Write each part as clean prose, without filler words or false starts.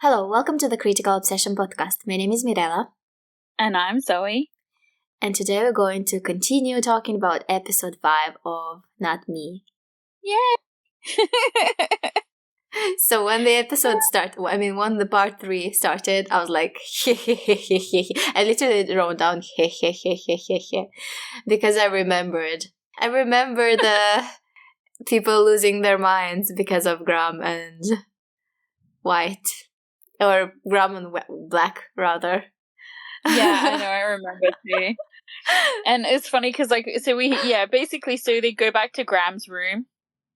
Hello, welcome to the Critical Obsession podcast. My name is Mirella. And I'm Zoe. And today we're going to continue talking about episode 5 of Not Me. Yay! So when the episode started, when the part 3 started, I was like, I literally wrote down, because I remembered the people losing their minds because of Graham and White. Or Graham and Black, rather. Yeah, I know, I remember too. And it's funny because, so they go back to Graham's room.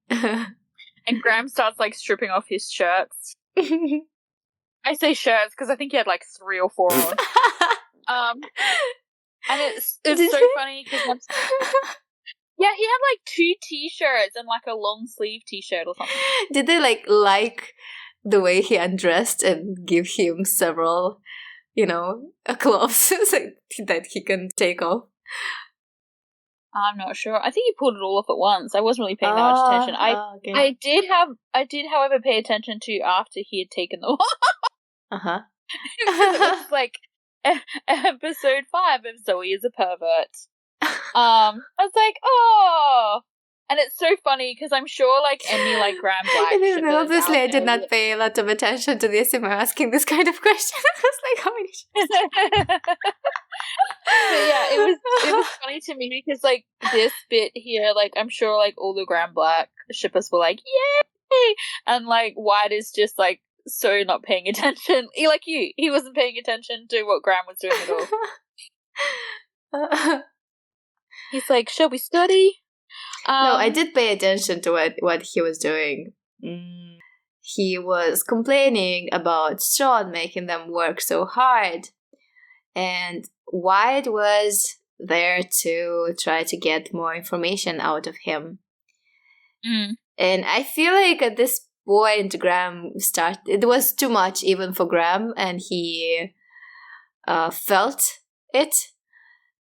And Graham starts, stripping off his shirts. I say shirts because I think he had, 3 or 4 on. And it's so funny because yeah, he had, 2 t-shirts and, a long-sleeve t-shirt or something. Did they, like the way he undressed and give him several, clothes that he can take off? I'm not sure. I think he pulled it all off at once. I wasn't really paying that much attention. Okay. I did, however, pay attention to after he had taken them off. Uh-huh. It was episode 5 of Zoe is a pervert. I was like, oh. And it's so funny because I'm sure any Graham Black. Obviously, I did not pay a lot of attention to this. Am I asking this kind of question? I was like, how many? But yeah, it was funny to me because this bit here, I'm sure all the Graham Black shippers were like, yay, and White is just so not paying attention. He wasn't paying attention to what Graham was doing at all. He's like, shall we study? No, I did pay attention to what he was doing. He was complaining about Sean making them work so hard. And White was there to try to get more information out of him. And I feel like at this point, Graham it was too much even for Graham, and he felt it.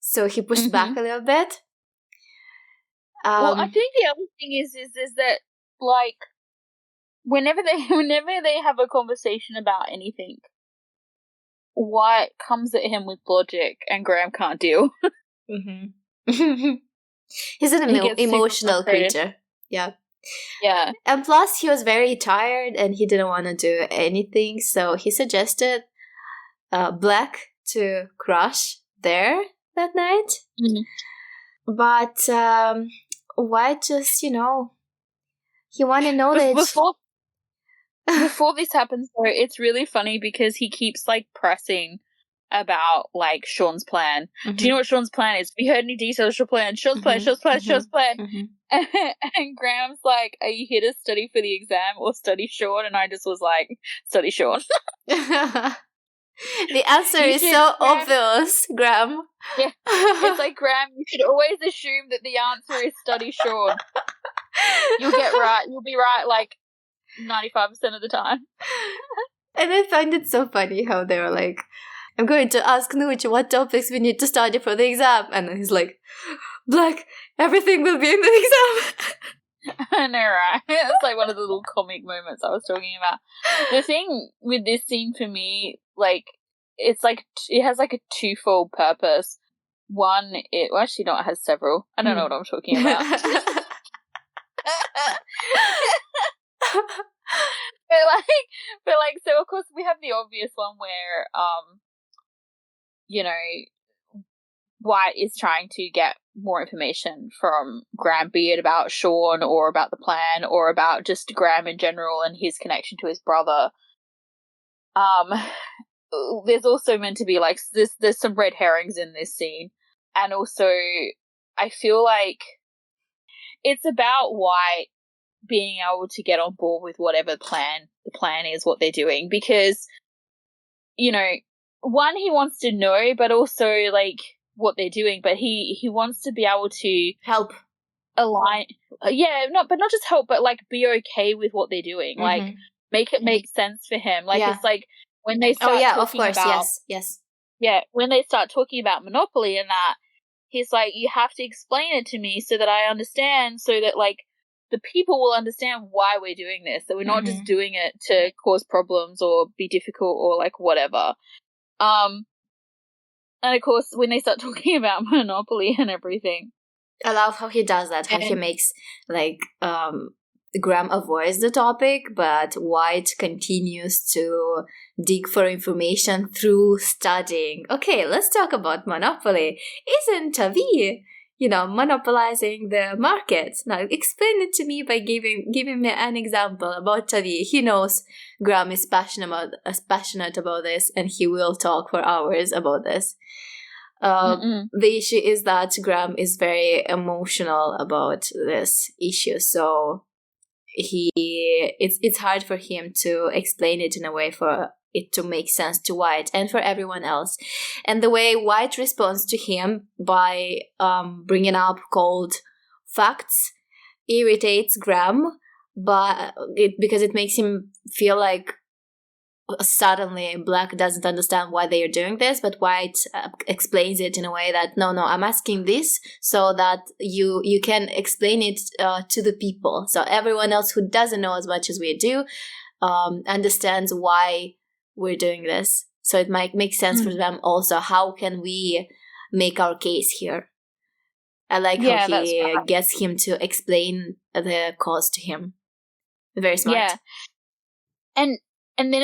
So he pushed back a little bit. Well, I think the other thing is that whenever they have a conversation about anything, White comes at him with logic, and Graham can't deal. He's an emotional creature. Yeah. Yeah. And plus, he was very tired, and he didn't want to do anything, so he suggested Black to crash there that night. But White just, he wanted knowledge. Before this happens, though, it's really funny because he keeps pressing about Sean's plan. Do you know what Sean's plan is? Have you heard any details of Sean's plan? Sean's plan. And Graham's like, are you here to study for the exam or study Sean? And I just was like, study Sean. The answer is so obvious, Graham. Yeah, it's Graham, you should always assume that the answer is study Sean. You'll get right. You'll be right 95% of the time. And I find it so funny how they were like, I'm going to ask Nooch what topics we need to study for the exam. And then he's like, Black, everything will be in the exam. I know, right? It's one of the little comic moments I was talking about. The thing with this scene for me, it's it has a twofold purpose. One, it has several. I don't know what I'm talking about. but so of course we have the obvious one where White is trying to get more information from Graham, be it about Sean or about the plan or about just Graham in general and his connection to his brother. There's also meant to be there's some red herrings in this scene, and also I feel like it's about White being able to get on board with whatever the plan is, what they're doing, because one, he wants to know, but also what they're doing, but he wants to be able to help align, not just help, but be okay with what they're doing, make it make sense for him. It's when they start talking about, yes, when they start talking about Monopoly and that, he's like, you have to explain it to me so that I understand, so that the people will understand why we're doing this, that we're not just doing it to cause problems or be difficult or like whatever. And of course, when they start talking about monopoly and everything, I love how he does that, how he makes like Graham avoids the topic, but White continues to dig for information through studying. Okay, let's talk about monopoly. Isn't Tavi, monopolizing the market? Now explain it to me by giving me an example about Tavi. He knows Graham is passionate about this, and he will talk for hours about this. The issue is that Graham is very emotional about this issue, so it's hard for him to explain it in a way for it to make sense to White and for everyone else. And the way White responds to him by bringing up cold facts irritates Graham, because it makes him feel like suddenly Black doesn't understand why they are doing this, but White explains it in a way that no, I'm asking this so that you can explain it to the people, so everyone else who doesn't know as much as we do understands why we're doing this, so it might make sense for them also. How can we make our case here? I like how he gets him to explain the cause to him. Very smart. And then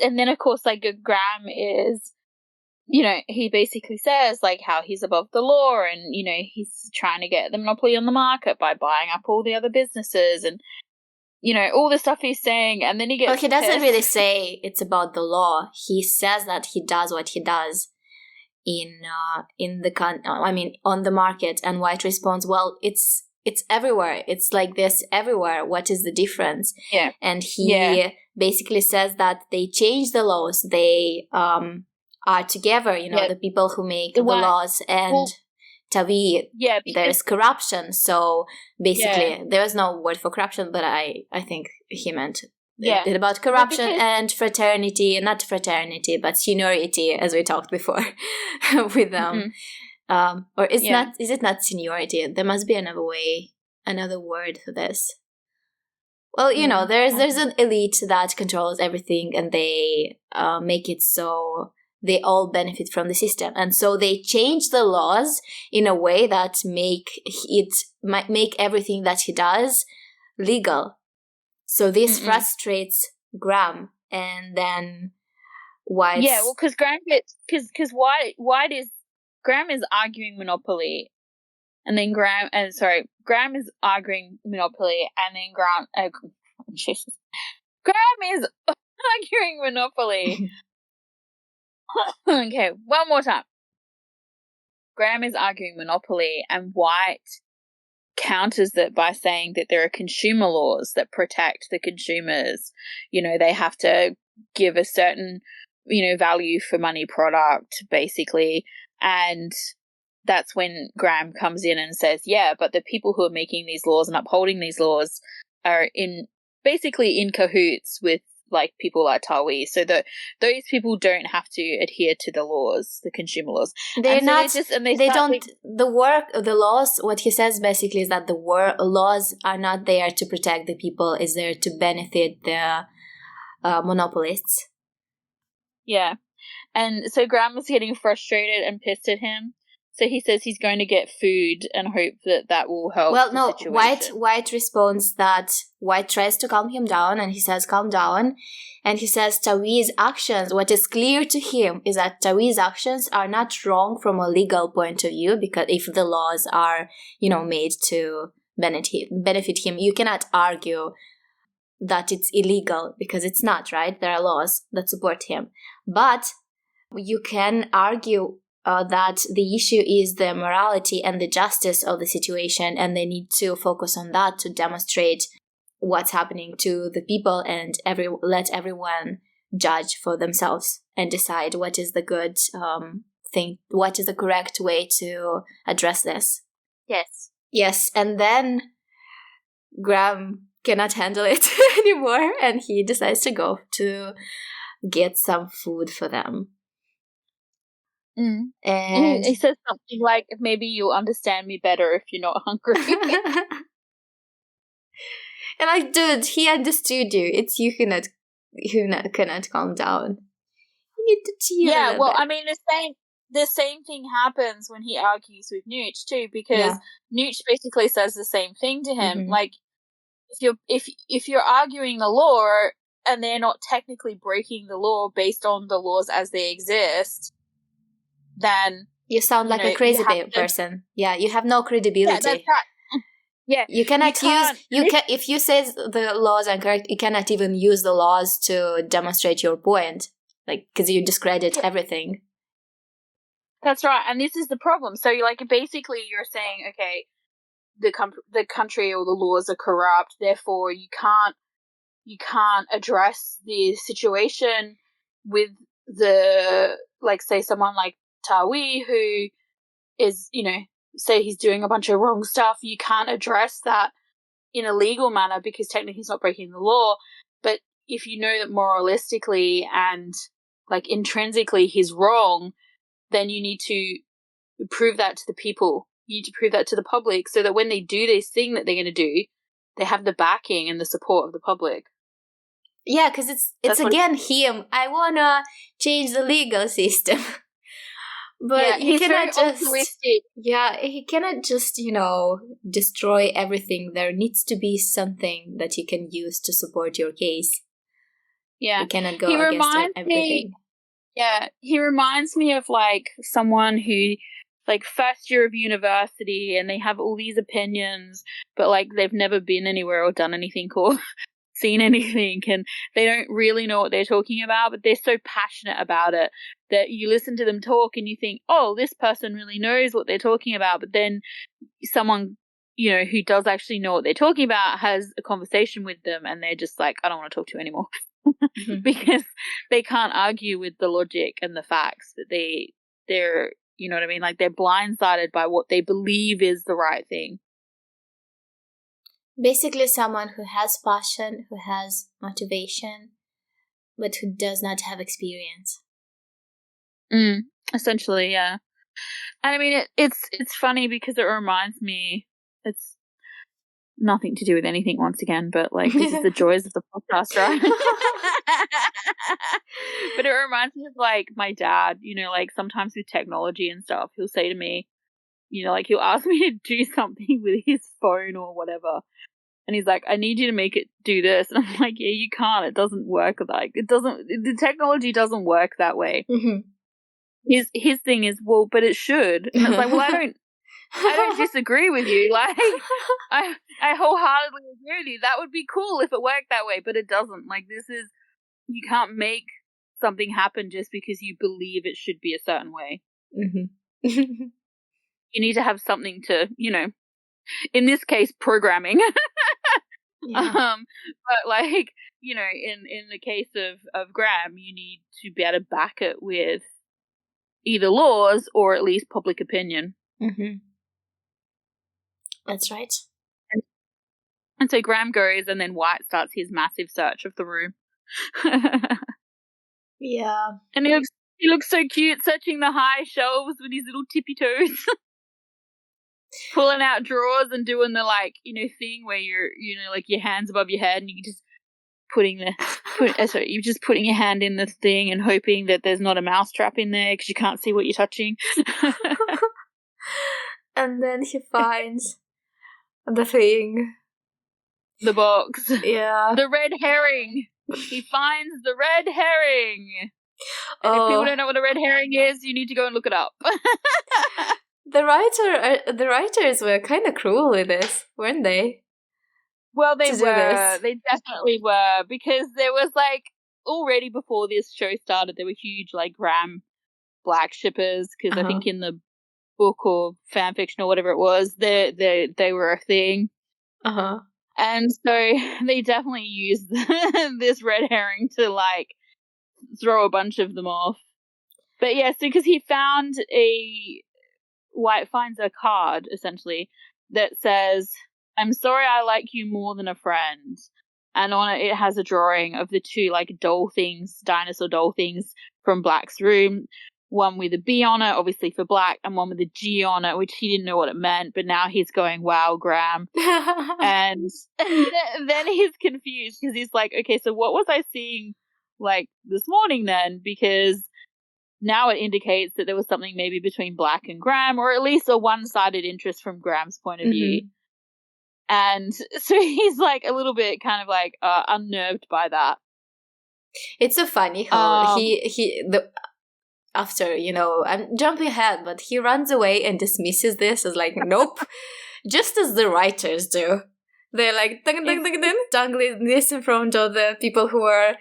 and then of course, like, Graham is, he basically says like how he's above the law, and he's trying to get the monopoly on the market by buying up all the other businesses, and all the stuff he's saying. And then he gets he doesn't really say it's about the law. He says that he does what he does on the market, and White responds, well, it's everywhere. It's like this everywhere. What is the difference? Yeah. And he basically says that they change the laws. They are together, the people who make the laws, and Tavi, there's corruption. So basically, there was no word for corruption, but I think he meant it about corruption and fraternity, not fraternity, but seniority, as we talked before with them. Or is it not seniority? There must be another word for this. Well, there's an elite that controls everything, and they make it so they all benefit from the system. And so they change the laws in a way that make everything that he does legal. So this frustrates Graham, and then White. Yeah, well, because Graham is arguing monopoly, and then Graham is arguing monopoly, and then Graham is arguing monopoly. Okay, one more time. Graham is arguing monopoly, and White counters it by saying that there are consumer laws that protect the consumers. They have to give a certain, value for money product, basically. And that's when Graham comes in and says, yeah, but the people who are making these laws and upholding these laws are basically in cahoots with like people like Tawi. So those people don't have to adhere to the laws, the consumer laws. The laws, what he says basically is that the laws are not there to protect the people, is there to benefit the monopolists. Yeah. And so Graham is getting frustrated and pissed at him. So he says he's going to get food and hope that will help. Well, no, situation. White responds that White tries to calm him down, and he says, calm down. And he says Tawi's actions, what is clear to him is that Tawi's actions are not wrong from a legal point of view, because if the laws are, made to benefit him, you cannot argue that it's illegal, because it's not, right? There are laws that support him. But you can argue that the issue is the morality and the justice of the situation, and they need to focus on that to demonstrate what's happening to the people, and let everyone judge for themselves and decide what is the good thing, what is the correct way to address this. Yes, and then Graham cannot handle it anymore, and he decides to go to get some food for them. And he says something like, maybe you'll understand me better if you're not hungry. And dude, he understood you. It's you who cannot calm down. You need to chill a little bit. I mean, the same thing happens when he argues with Nooch too, because Nooch basically says the same thing to him. Mm-hmm. Like, if you're arguing the law and they're not technically breaking the law based on the laws as they exist, then you sound like a crazy person. Yeah, you have no credibility. Yeah, that's right. Yeah, you cannot if you say the laws are correct, you cannot even use the laws to demonstrate your point, like, because you discredit everything. That's right, and this is the problem. So, basically, you're saying, okay, the country or the laws are corrupt, therefore you can't address the situation with say someone like Tawi, who is, say he's doing a bunch of wrong stuff. You can't address that in a legal manner because technically he's not breaking the law. But if you know that moralistically and intrinsically he's wrong, then you need to prove that to the people. You need to prove that to the public so that when they do this thing that they're going to do, they have the backing and the support of the public. Yeah, because it's again him. I want to change the legal system. But he cannot he cannot just, destroy everything. There needs to be something that you can use to support your case. Yeah. You cannot go against everything. He reminds me of someone who first year of university and they have all these opinions, but they've never been anywhere or done anything or seen anything, and they don't really know what they're talking about, but they're so passionate about it that you listen to them talk and you think, oh, this person really knows what they're talking about. But then someone, who does actually know what they're talking about has a conversation with them and they're just like, I don't want to talk to you anymore. Mm-hmm. Because they can't argue with the logic and the facts, that they're you know what I mean? They're blindsided by what they believe is the right thing. Basically, someone who has passion, who has motivation, but who does not have experience. Essentially, yeah. And I mean, it's funny because it reminds me, it's nothing to do with anything once again, but this is the joys of the podcast, right? But it reminds me of my dad, sometimes with technology and stuff, he'll say to me, he'll ask me to do something with his phone or whatever. And he's like, I need you to make it do this. And I'm like, yeah, you can't. It doesn't work. The technology doesn't work that way. Mm-hmm. His thing is, well, but it should. And it's like, well, I don't disagree with you. I wholeheartedly agree with you. That would be cool if it worked that way, but it doesn't. You can't make something happen just because you believe it should be a certain way. Mm-hmm. You need to have something to, in this case, programming. Yeah. But in the case of Graham, you need to be able to back it with either laws or at least public opinion. Mm-hmm. That's right. And so Graham goes, and then White starts his massive search of the room. Yeah. And he looks so cute, searching the high shelves with his little tippy toes. Pulling out drawers and doing the thing where you're your hands above your head and you just you're just putting your hand in the thing and hoping that there's not a mouse trap in there because you can't see what you're touching. And then he finds the thing, the box, yeah, the red herring. He finds the red herring. And if people don't know what a red herring is, you need to go and look it up. The writers were kind of cruel with this, weren't they? Well, they were. They definitely were, because there was already before this show started, there were huge Graham black shippers, because I think in the book or fan fiction or whatever it was, they were a thing. And so they definitely used this red herring to throw a bunch of them off. But yeah, so because White finds a card, essentially, that says, I'm sorry I like you more than a friend. And on it has a drawing of the two, doll things, dinosaur doll things from Black's room, one with a B on it, obviously for black, and one with a G on it, which he didn't know what it meant, but now he's going, wow, Graham. and then he's confused because he's like, okay, so what was I seeing like this morning then? Because now it indicates that there was something maybe between Black and Graham, or at least a one-sided interest from Graham's point of view. And so he's like a little bit kind of like unnerved by that. It's so funny how after, I'm jumping ahead, but he runs away and dismisses this as like, nope, just as the writers do. They're like, dangling this in front of the people who are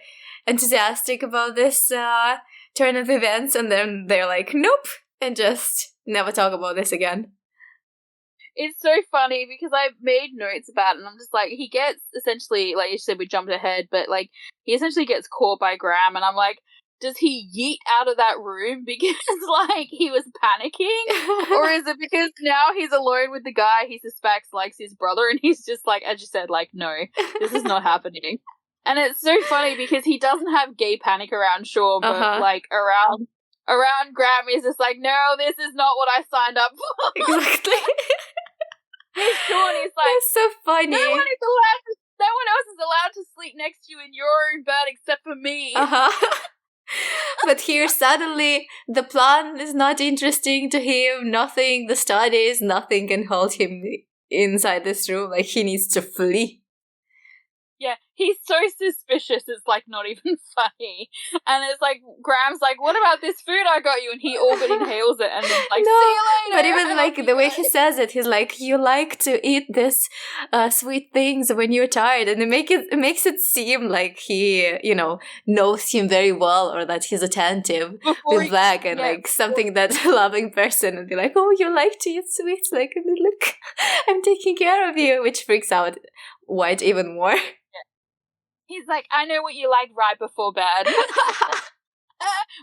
enthusiastic about this turn of events, and then they're like, nope, and just never talk about this again. It's so funny because I made notes about it, and I'm just like, he gets essentially, like you said, we jumped ahead, but like he essentially gets caught by Graham, and I'm like, does he yeet out of that room because like he was panicking, or is it because now he's alone with the guy he suspects likes his brother, and he's just like, as you said, like, no, this is not happening. And it's so funny because he doesn't have gay panic around Sean, but like around Graham is just like, no, this is not what I signed up for. Exactly. Sean is like, that's so funny. No one else is allowed to sleep next to you in your own bed except for me. But here suddenly the plan is not interesting to him. Nothing, the studies, nothing can hold him inside this room. Like, he needs to flee. Yeah, he's so suspicious, it's like not even funny. And it's like, Graham's like, what about this food I got you? And he all but inhales it and then like, no, see you later. But even like the way he says it, he's like, you like to eat this sweet things when you're tired. And it makes it seem like he, knows him very well, or that he's attentive with Black and like something that a loving person would be like, oh, you like to eat sweets? Like, look, I'm taking care of you, which freaks out White even more. He's like, I know what you like right before bed.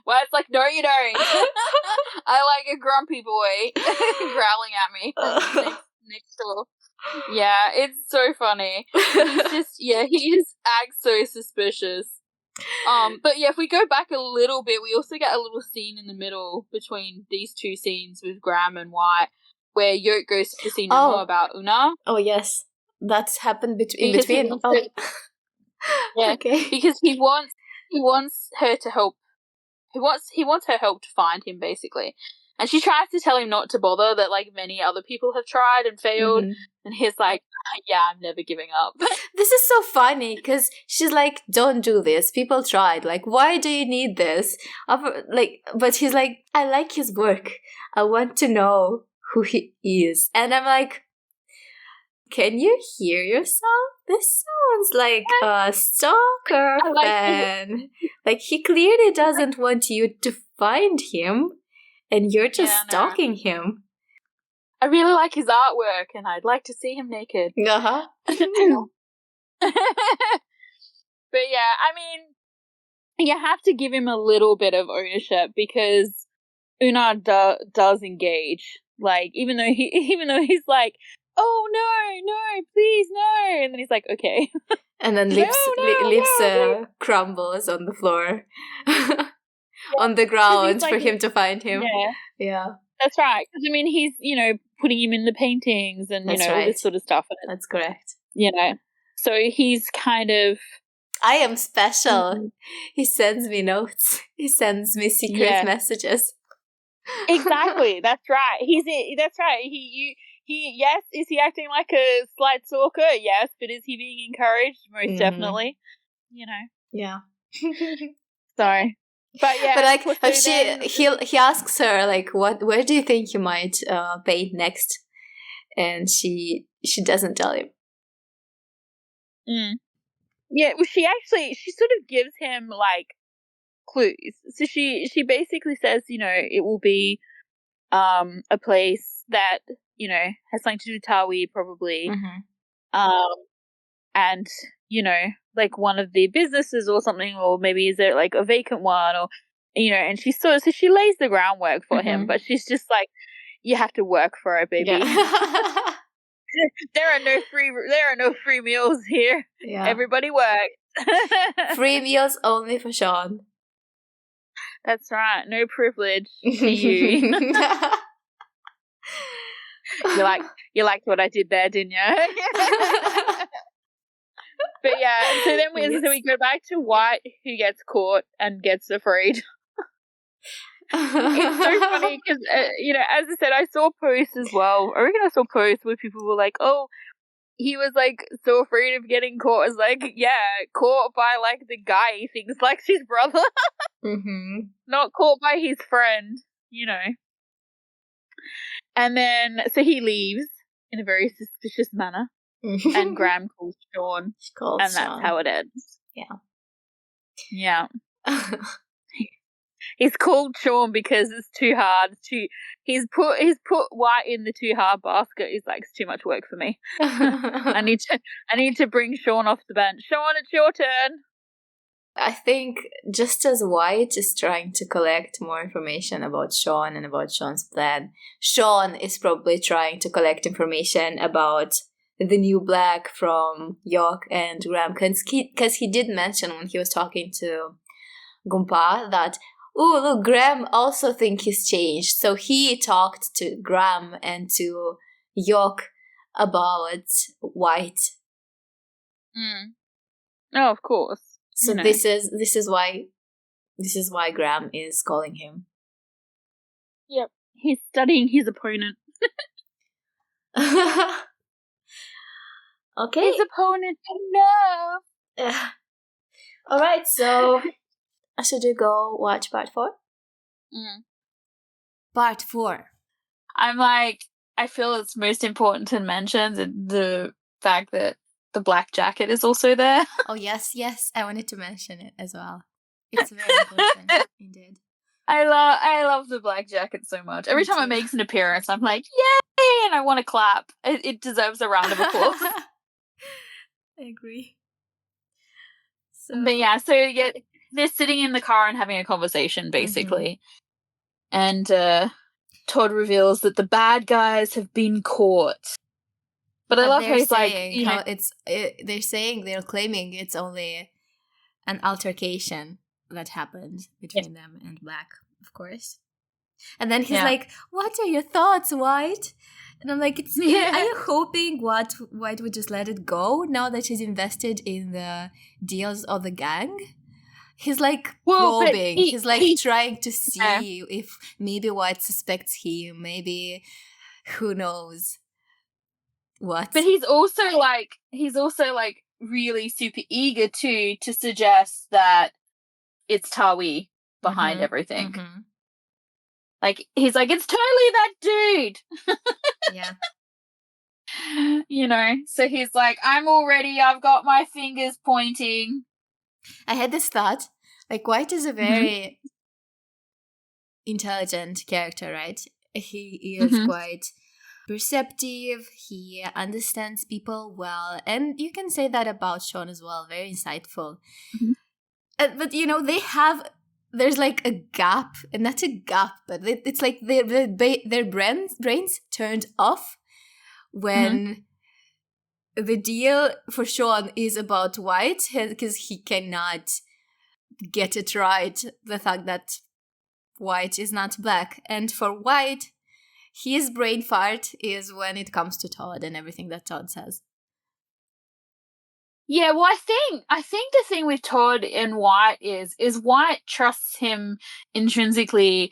Well, it's like, no, you don't. I like a grumpy boy growling at me next door. Yeah, it's so funny. He just acts so suspicious. But yeah, if we go back a little bit, we also get a little scene in the middle between these two scenes with Graham and White, where Yoke goes to see no more about Una. Oh yes, that's happened in between. Yeah, okay. Because he wants her to help. He wants her help to find him, basically. And she tries to tell him not to bother, that like many other people have tried and failed. And he's like, yeah, I'm never giving up. This is so funny because she's like, don't do this. People tried. Like, why do you need this? But he's like, I like his work. I want to know who he is. And I'm like, can you hear yourself? This sounds like a stalker fan. Like, he clearly doesn't want you to find him, and you're just stalking him. I really like his artwork, and I'd like to see him naked. Uh-huh. But yeah, I mean, you have to give him a little bit of ownership because Una does engage. Like, even though he's like, oh no, please no, and then he's like, okay, and then lips crumbles on the floor, on the ground like, for him to find him. Yeah, that's right. Because I mean, he's putting him in the paintings and all this sort of stuff. That's correct. So he's kind of, I am special. He sends me notes. He sends me secret messages. Exactly. That's right. That's right. Yes, is he acting like a slight stalker? Yes, but is he being encouraged? Most definitely. Yeah. Sorry. But yeah. But like he asks her like, where do you think you might paint next? And she doesn't tell him. Yeah, well, she sort of gives him like clues. So she basically says, it will be a place that has something to do with Tawi probably, and like one of the businesses or something, or maybe is it like a vacant one, or and she so she lays the groundwork for him, but she's just like, you have to work for it, baby. Yeah. There are no free meals here. Yeah. Everybody works. Free meals only for Sean. That's right. No privilege to you. You liked what I did there, didn't you? But yeah, so then we go back to White, who gets caught and gets afraid. It's so funny because, as I said, I saw posts as well. I reckon I saw posts where people were like, oh, he was, like, so afraid of getting caught. It's like, yeah, caught by, like, the guy he thinks likes his brother. Not caught by his friend, And then, so he leaves in a very suspicious manner. And Graham calls Sean. That's how it ends. Yeah. Yeah. He's called Sean because it's too hard. He's put White in the too hard basket. He's like, it's too much work for me. I need to bring Sean off the bench. Sean, it's your turn. I think just as White is trying to collect more information about Sean and about Sean's plan, Sean is probably trying to collect information about the new Black from York and Graham, because he did mention when he was talking to Gumpa that, oh, look, Graham also think he's changed. So he talked to Graham and to York about White. Oh, of course. So this is why Graham is calling him. Yep, he's studying his opponent. Okay. His opponent, no. All right, so should you go watch part 4? Part 4. I'm like, I feel it's most important to mention the fact that the black jacket is also there. Oh, yes. I wanted to mention it as well. It's very important, indeed. I love the black jacket so much. Every time it makes an appearance, I'm like, yay! And I want to clap. It deserves a round of applause. I agree. But yeah, so they're sitting in the car and having a conversation, basically. And Todd reveals that the bad guys have been caught. But I love how he's like, they're claiming it's only an altercation that happened between them and Black, of course. And then he's like, what are your thoughts, White? And I'm like, are you hoping White would just let it go now that he's invested in the deals of the gang? He's like probing. He's like trying to see if maybe White suspects him. Maybe, who knows what. But he's also like really super eager to suggest that it's Tawi behind everything. Like, he's like, it's totally that dude. Yeah. So he's like, I'm all ready. I've got my fingers pointing. I had this thought, like, White is a very intelligent character, right? He is quite perceptive. He understands people well. And you can say that about Sean as well. Very insightful. But, there's like a gap, and not a gap, but it's like their brains turned off when the deal for Sean is about White, because he cannot get it right, the fact that White is not Black. And for White, his brain fart is when it comes to Todd and everything that Todd says. Yeah, well, I think the thing with Todd and White is White trusts him intrinsically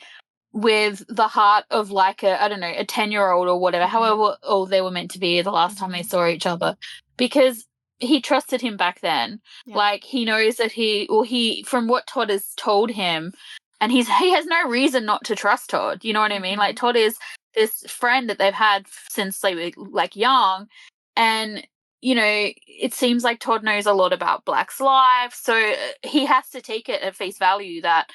with the heart of like a 10-year-old or whatever, however old they were meant to be the last time they saw each other, because he trusted him back then. Yeah. Like, he knows that he from what Todd has told him, and he has no reason not to trust Todd. You know what I mean? Like, Todd is this friend that they've had since they were like young, and it seems like Todd knows a lot about Black's life, so he has to take it at face value that,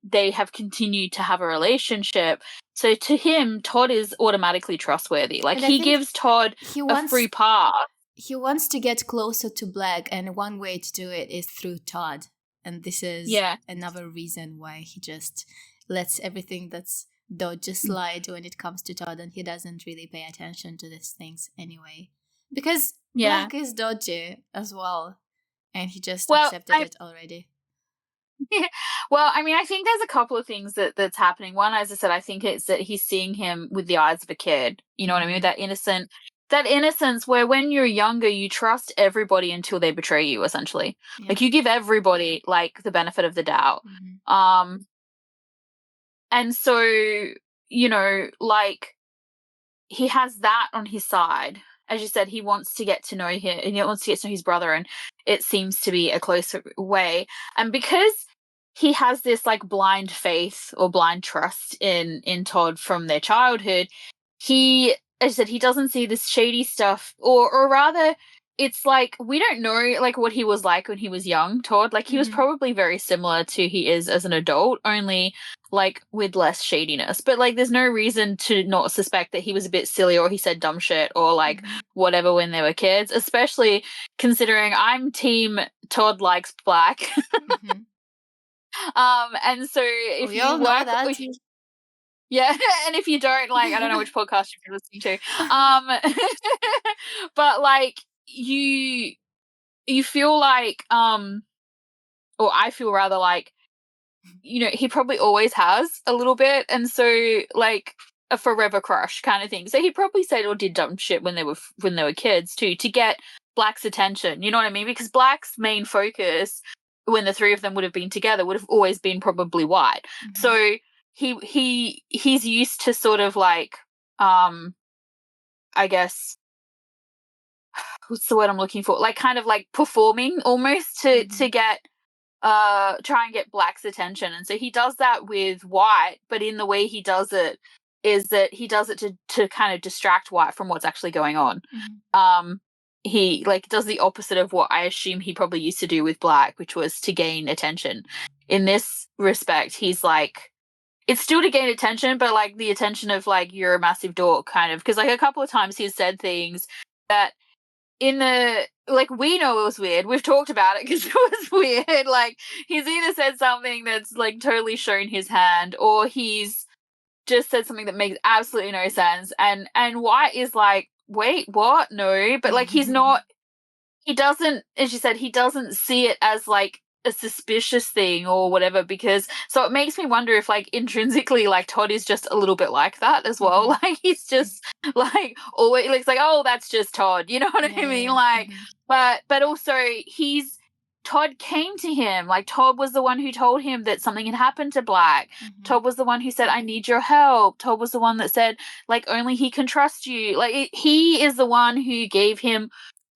they have continued to have a relationship. So to him, Todd is automatically trustworthy. Like, he gives Todd a free pass. He wants to get closer to Black, and one way to do it is through Todd. And this is another reason why he just lets everything that's dodgy slide when it comes to Todd, and he doesn't really pay attention to these things anyway. Because Black is dodgy as well, and he just accepted it already. Well, I mean, I think there's a couple of things that's happening. One, as I said, I think it's that he's seeing him with the eyes of a kid. You know what I mean? That innocence where when you're younger, you trust everybody until they betray you, essentially. Yeah. Like, you give everybody, like, the benefit of the doubt. And so, you know, like, he has that on his side. As you said, he wants to get to know him, and he wants to get to know his brother, and it seems to be a close way. And because he has this, like, blind faith or blind trust in Todd from their childhood, he, as I said, he doesn't see this shady stuff, or rather, it's like, we don't know, like, what he was like when he was young, Todd. Like, he was probably very similar to he is as an adult, only, like, with less shadiness. But, like, there's no reason to not suspect that he was a bit silly, or he said dumb shit, or, like, whatever when they were kids, especially considering I'm team Todd likes black. And so if we you all work, know that. Yeah, and if you don't, like, I don't know which podcast you've been listening to. But, like, you feel like, or I feel rather like, you know, he probably always has a little bit, and so, like, a forever crush kind of thing. So he probably said or did dumb shit when they were kids too, to get Black's attention. You know what I mean? Because Black's main focus, when the three of them would have been together, would have always been probably White. So he's used to sort of, like, I guess, what's the word I'm looking for? Like, kind of like performing almost to get try and get Black's attention. And so he does that with White, but in the way he does it is that he does it to kind of distract White from what's actually going on. He, like, does the opposite of what I assume he probably used to do with Black, which was to gain attention. In this respect, he's like, it's still to gain attention, but, like, the attention of, like, you're a massive dork kind of, because, like, a couple of times he's said things that in the, like, we know it was weird. We've talked about it because it was weird. Like, he's either said something that's, like, totally shown his hand, or he's just said something that makes absolutely no sense. And White is like, wait, what? No. But, like, he's not, he doesn't, as you said, he doesn't see it as, like, a suspicious thing or whatever, because so it makes me wonder if, like, intrinsically, like, Todd is just a little bit like that as well. Like, he's just, like, always looks like, oh, that's just Todd, you know what I mean? Like, but also Todd came to him, like, Todd was the one who told him that something had happened to Black. Todd was the one who said, I need your help. Todd was the one that said, like, only he can trust you. Like, he is the one who gave him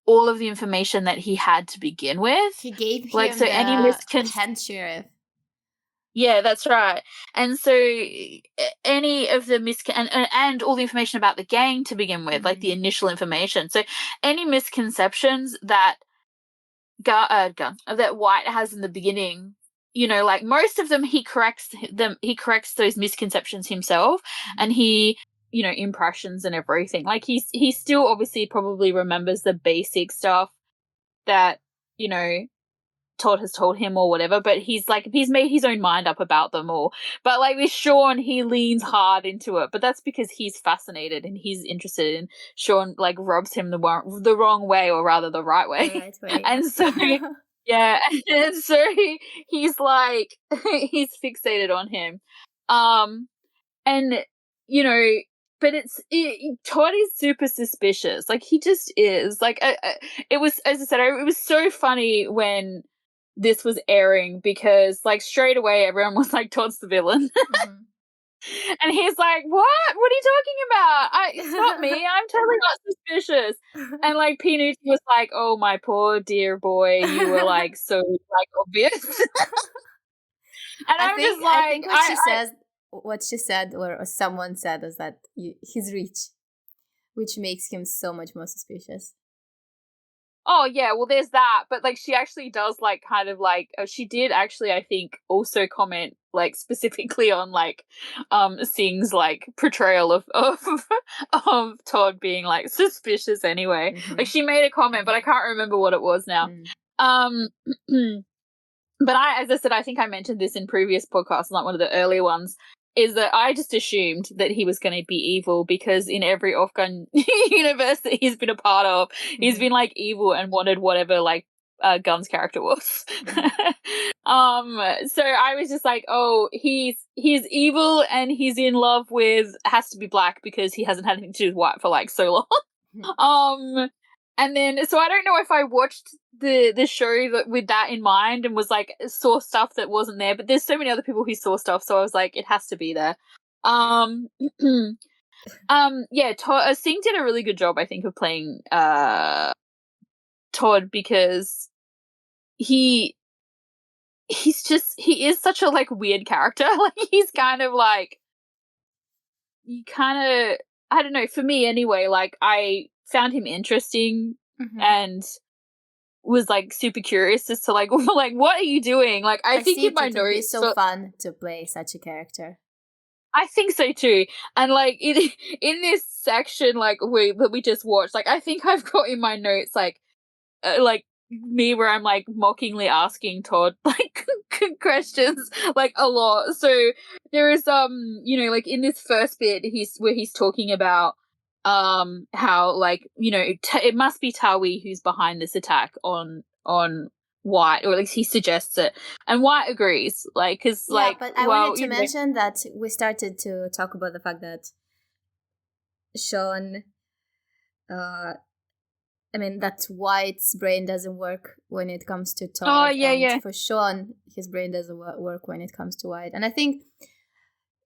all of the information that he had to begin with. He gave like, him so the any head sheriff. Yeah, that's right. And so any of the and all the information about the gang to begin with, like the initial information. So any misconceptions that that White has in the beginning, you know, like, most of them he corrects those misconceptions himself, and he, you know, impressions and everything. Like, he still obviously probably remembers the basic stuff that, you know, Todd has told him or whatever, but he's made his own mind up about them all. But, like, with Sean, he leans hard into it, but that's because he's fascinated and he's interested in Sean, like, rubs him the wrong way, or rather the right way. The right way. And so yeah, and so he's like, he's fixated on him. And, you know, but Todd is super suspicious. Like, he just is. Like, it was, as I said, it was so funny when this was airing, because, like, straight away everyone was like, Todd's the villain. And he's like, what are you talking about? It's not me. I'm totally not suspicious. And, like, Peanut was like, oh, my poor dear boy, you were, like, so, like, obvious. And I'm just like, I think what she said, or someone said, is that he's rich, which makes him so much more suspicious. Oh, yeah, well, there's that. But, like, she actually does, like, kind of, like, she did actually, I think, also comment, like, specifically on, like, Singh's, like, portrayal of of Todd being, like, suspicious anyway. Like, she made a comment, but I can't remember what it was now. But as I said, I think I mentioned this in previous podcasts, like one of the earlier ones, is that I just assumed that he was going to be evil, because in every OffGun universe that he's been a part of, he's been, like, evil and wanted whatever, like, Gunn's character was. So I was just like, oh, he's evil and he's in love with, has to be black because he hasn't had anything to do with white for like so long. And then so I don't know if I watched the show with that in mind and was like saw stuff that wasn't there, but there's so many other people who saw stuff, so I was like, it has to be there. Yeah, Singh did a really good job, I think, of playing Todd, because he is such a like weird character. Like he's kind of like, you kind of, I don't know, for me anyway, like I found him interesting and was like super curious as to like like what are you doing? Like I think in my notes, it would be so fun to play such a character. I think so too. And like in this section like we just watched, like I think I've got in my notes like me where I'm like mockingly asking Todd like questions like a lot. So there is like in this first bit he's talking about how like it must be Tawi who's behind this attack on White, or at least he suggests it, and White agrees, like, because but I wanted to mention that we started to talk about the fact that Sean that White's brain doesn't work when it comes to Todd. Oh, yeah. For Sean, his brain doesn't work when it comes to White. And I think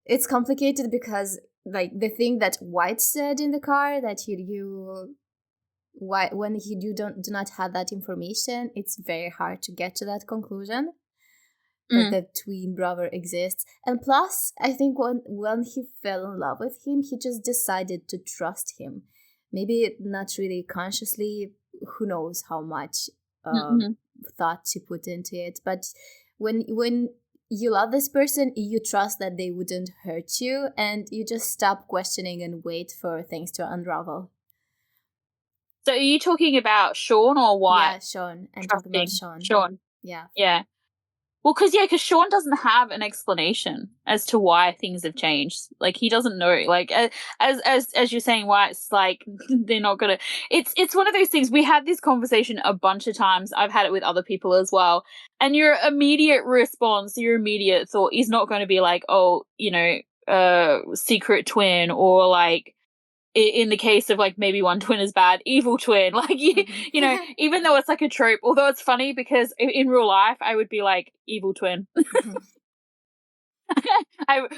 it's complicated because, like, the thing that White said in the car, that when you do not have that information, it's very hard to get to that conclusion that the twin brother exists. And plus, I think when he fell in love with him, he just decided to trust him. Maybe not really consciously, who knows how much thought to put into it. But when you love this person, you trust that they wouldn't hurt you, and you just stop questioning and wait for things to unravel. So are you talking about Sean or White? Yeah, Sean. I'm talking about Sean. Sean. Yeah. Yeah. Well, because Sean doesn't have an explanation as to why things have changed. Like, he doesn't know. Like, as you're saying, why it's like they're not gonna. It's one of those things. We had this conversation a bunch of times. I've had it with other people as well. And your immediate response, your immediate thought, is not going to be like, oh, secret twin, or like, in the case of like maybe one twin is bad, evil twin, like even though it's like a trope, although it's funny because in real life I would be like evil twin.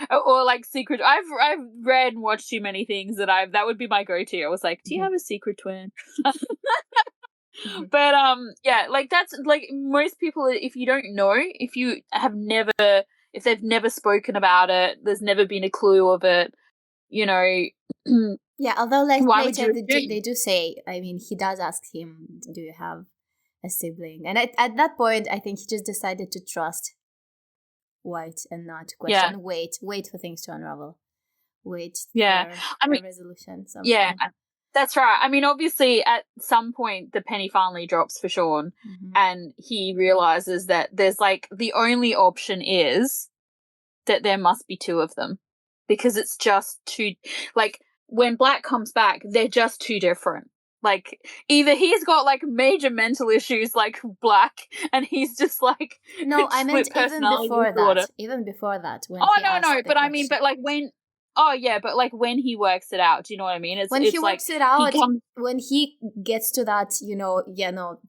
Or like secret. I've read and watched too many things that would be my go-to. I was like, do you have a secret twin? But like that's like most people, if you don't know, if they've never spoken about it, there's never been a clue of it, Yeah, although like later they do say, I mean, he does ask him, do you have a sibling? And at that point, I think he just decided to trust White and not question. Wait for things to unravel. Wait for a resolution. Something. Yeah, that's right. I mean, obviously, at some point, the penny finally drops for Sean, and he realizes that there's like the only option is that there must be two of them, because it's just too, like, when Black comes back, they're just too different. Like, either he's got like major mental issues like Black, and he's just like, no, I meant even before that. When but I mean, but like when when he works it out, do you know what I mean? When he works it out, when he gets to that,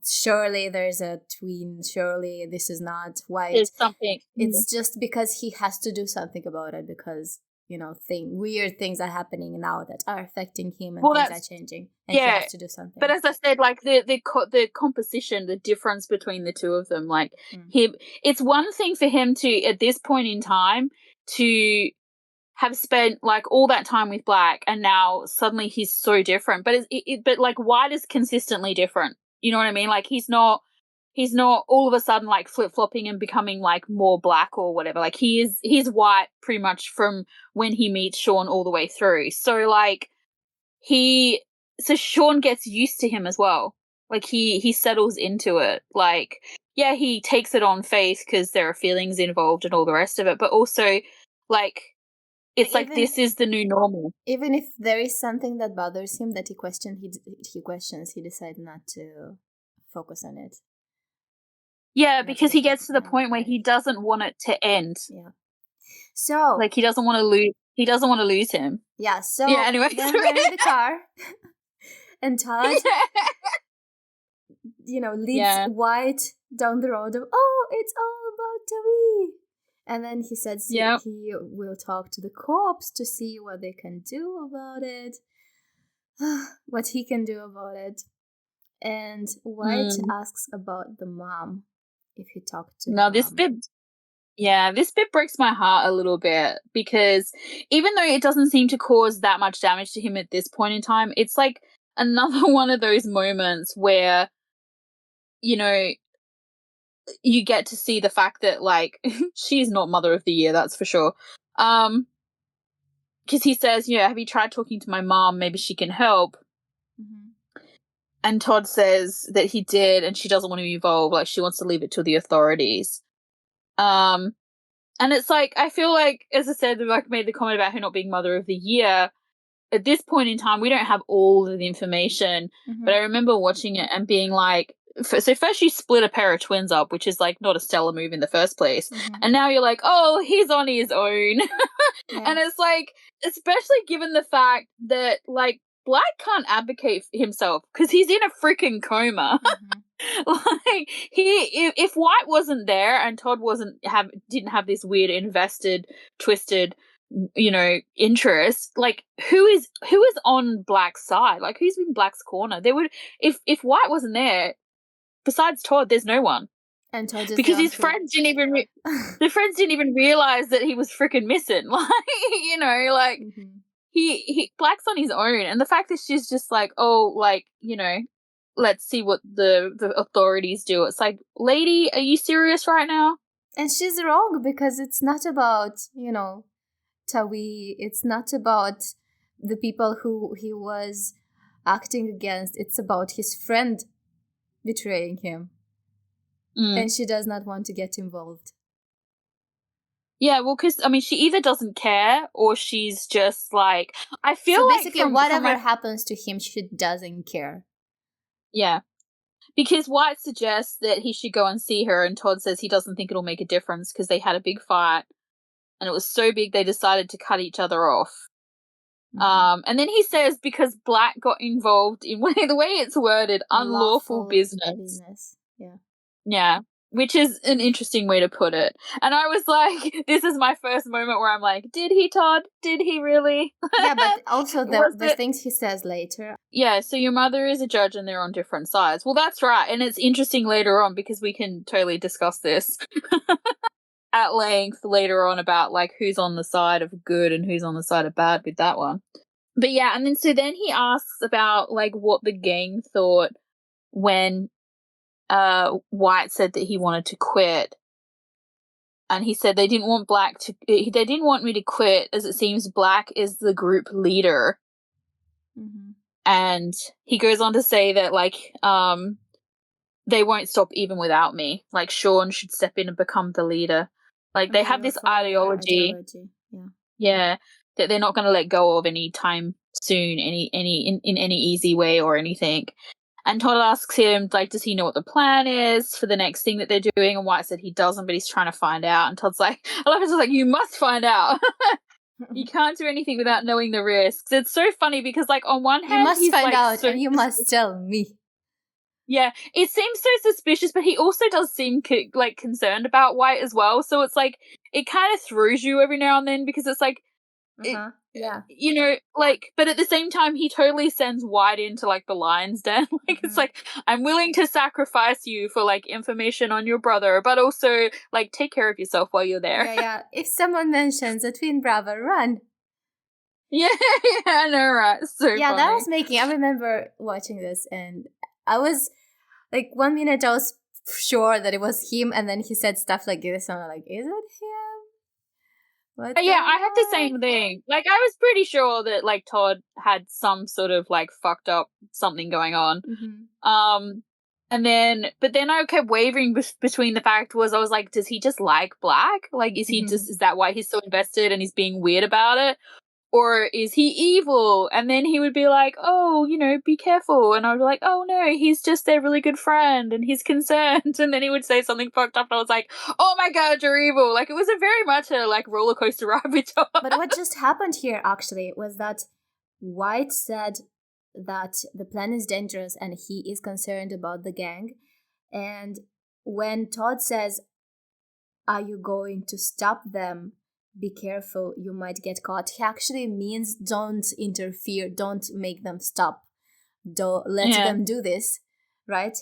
surely there's a twin, surely this is not White. There's something. It's just because he has to do something about it, because weird things are happening now that are affecting him, and things are changing, and he has to do something. But as I said, like the composition, the difference between the two of them, like it's one thing for him to, at this point in time, to have spent like all that time with Black, and now suddenly he's so different. But but like White is consistently different. You know what I mean? Like he's not all of a sudden like flip-flopping and becoming like more Black or whatever. Like he's White pretty much from when he meets Sean all the way through. So like so Sean gets used to him as well. Like he settles into it. Like, yeah, he takes it on faith because there are feelings involved and all the rest of it. But also, like, it's like this is the new normal. Even if there is something that bothers him that he questions, he decides not to focus on it. Yeah, because he gets to the point where he doesn't want it to end. Yeah. So like he doesn't want to lose. He doesn't want to lose him. Yeah. So yeah. Anyway, they're in the car, and Todd, leads White down the road of, oh, it's all about Tawi. And then he says he will talk to the cops to see what they can do about it, what he can do about it. And White asks about the mom, if he talked to No, this bit breaks my heart a little bit, because even though it doesn't seem to cause that much damage to him at this point in time, it's like another one of those moments where, you get to see the fact that, like, she's not Mother of the Year, that's for sure. Because he says, have you tried talking to my mom? Maybe she can help. Mm-hmm. And Todd says that he did, and she doesn't want to be involved. Like, she wants to leave it to the authorities. And it's like, I feel like, as I said, like, made the comment about her not being Mother of the Year. At this point in time, we don't have all of the information, but I remember watching it and being like, so first you split a pair of twins up, which is like not a stellar move in the first place. And now you're like, oh, he's on his own. And it's like, especially given the fact that, like, Black can't advocate for himself because he's in a freaking coma. Like, if White wasn't there and Todd didn't have this weird invested, twisted, interest, like, who is on Black's side? Like, who's in Black's corner? There would, if White wasn't there, besides Todd, there's no one. And Todd is because his friends didn't even the friends didn't even realize that he was freaking missing. Like, he Black's on his own, and the fact that she's just like, oh, like, let's see what the authorities do. It's like, lady, are you serious right now? And she's wrong, because it's not about, Tawi. It's not about the people who he was acting against. It's about his friend betraying him. And she does not want to get involved. Yeah, well, because, I mean, she either doesn't care or she's just like, I feel so like basically whatever happens to him, she doesn't care. Yeah. Because White suggests that he should go and see her, and Todd says he doesn't think it'll make a difference because they had a big fight, and it was so big they decided to cut each other off. And then he says because Black got involved in the way it's worded, unlawful business. Yeah. Yeah. Which is an interesting way to put it. And I was like, this is my first moment where I'm like, did he, Todd? Did he really? Yeah, but also the things he says later. Yeah, so your mother is a judge and they're on different sides. Well, that's right. And it's interesting later on because we can totally discuss this at length later on about, like, who's on the side of good and who's on the side of bad with that one. But yeah, and then he asks about, like, what the gang thought when White said that he wanted to quit, and he said they didn't want me to quit as it seems Black is the group leader. And he goes on to say that, like, they won't stop even without me. Like, Sean should step in and become the leader. Like, they have this ideology. Yeah, that they're not going to let go of any time soon, in any easy way or anything. And Todd asks him, like, does he know what the plan is for the next thing that they're doing? And White said he doesn't, but he's trying to find out. And Todd's like, I love it. It's like, you must find out. You can't do anything without knowing the risks. It's so funny because, like, on one hand, you must find like, out and you must tell me. Yeah, it seems so suspicious, but he also does seem like concerned about White as well. So it's like, it kind of throws you every now and then because it's like, yeah, like, but at the same time, he totally sends White into, like, the lion's den. Like, it's like, I'm willing to sacrifice you for, like, information on your brother, but also, like, take care of yourself while you're there. Yeah. If someone mentions a twin brother, run. Yeah, I know, right? So yeah, funny. That was making. I remember watching this, and I was like, 1 minute I was sure that it was him, and then he said stuff like this, and I'm like, is it him? Yeah, I had the same thing. Like, I was pretty sure that, like, Todd had some sort of, like, fucked up something going on. But then I kept wavering between the fact I was like, does he just like Black? Like, is he is that why he's so invested and he's being weird about it? or is he evil? And then he would be like, oh, you know, be careful. And I would be like, oh no, he's just their really good friend and he's concerned. And then he would say something fucked up and I was like, oh my god, you're evil. Like, it was a very much a like roller coaster ride between us. But what just happened here actually was that White said that the plan is dangerous and he is concerned about the gang. And when Todd says, are you going to stop them? Be careful, you might get caught. He actually means don't interfere, don't make them stop. Don't let them do this, right?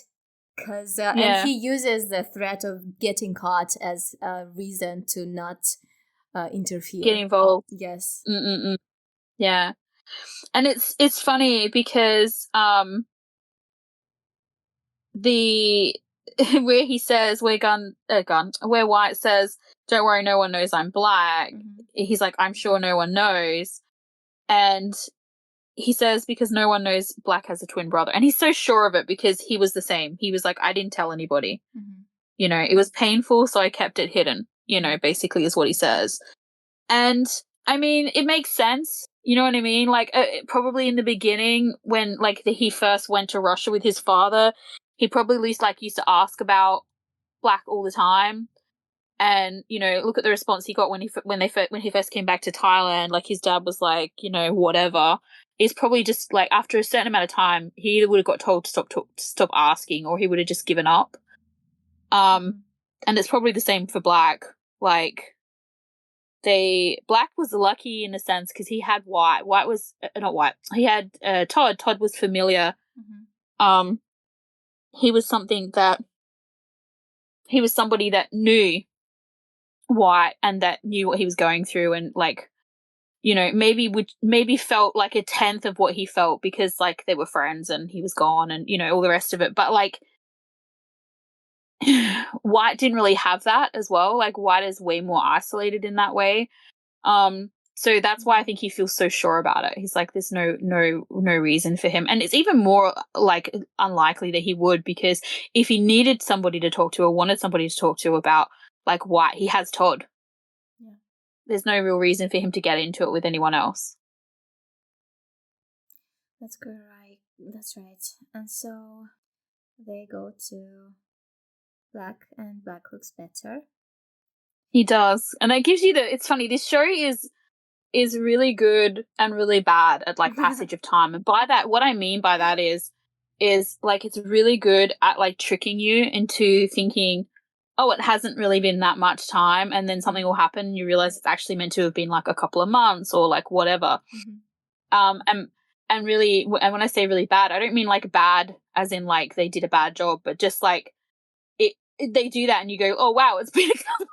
Because and he uses the threat of getting caught as a reason to not interfere. Get involved. Yes. Yeah. And it's funny because the where he says where White says, don't worry, no one knows I'm black. He's like, I'm sure no one knows. And he says, because no one knows black has a twin brother. And he's so sure of it because he was the same. He was like, I didn't tell anybody. You know, it was painful, so I kept it hidden, you know, basically is what he says. And I mean, it makes sense. You know what I mean? Like, probably in the beginning when, like, he first went to Russia with his father, he probably at least, like, used to ask about black all the time. And, you know, look at the response he got when he first came back to Thailand. Like, his dad was like, you know, whatever. It's probably just, like, after a certain amount of time, he either would have got told to stop asking or he would have just given up. And it's probably the same for black. Like, Black was lucky in a sense because he had White. White was not White. He had Todd. Todd was familiar. He was somebody that knew White and that knew what he was going through, and like, you know, maybe felt like a tenth of what he felt because like they were friends and he was gone and, you know, all the rest of it. But like, White didn't really have that as well. Like, White is way more isolated in that way. So that's why I think he feels so sure about it. He's like, there's no reason for him. And it's even more like unlikely that he would, because if he needed somebody to talk to or wanted somebody to talk to about like White, he has Todd. Yeah. There's no real reason for him to get into it with anyone else. That's correct. That's right. And so they go to Black and Black looks better. He does. And that gives you it's funny, this show is really good and really bad at like passage of time. And by that, what I mean by that is like, it's really good at like tricking you into thinking, oh, it hasn't really been that much time, and then something will happen and you realize it's actually meant to have been like a couple of months or like whatever. And really, and when I say really bad, I don't mean like bad as in like they did a bad job, but just like they do that and you go, oh wow, it's been a couple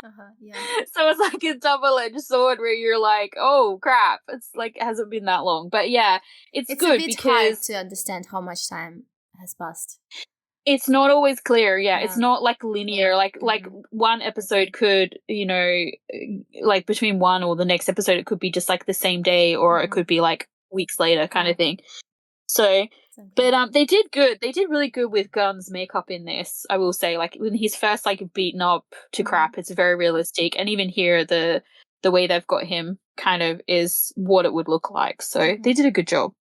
of months. So it's like a double-edged sword where you're like, oh crap, it's like, it hasn't been that long. But yeah, it's good a bit because hard to understand how much time has passed. It's not always clear. Yeah. It's not like linear. Like one episode could, you know, like between one or the next episode, it could be just like the same day, or it could be like weeks later kind of thing. So, but they did good. They did really good with Gunn's makeup in this, I will say. Like when he's first like beaten up to crap, it's very realistic. And even here, the way they've got him kind of is what it would look like. So they did a good job.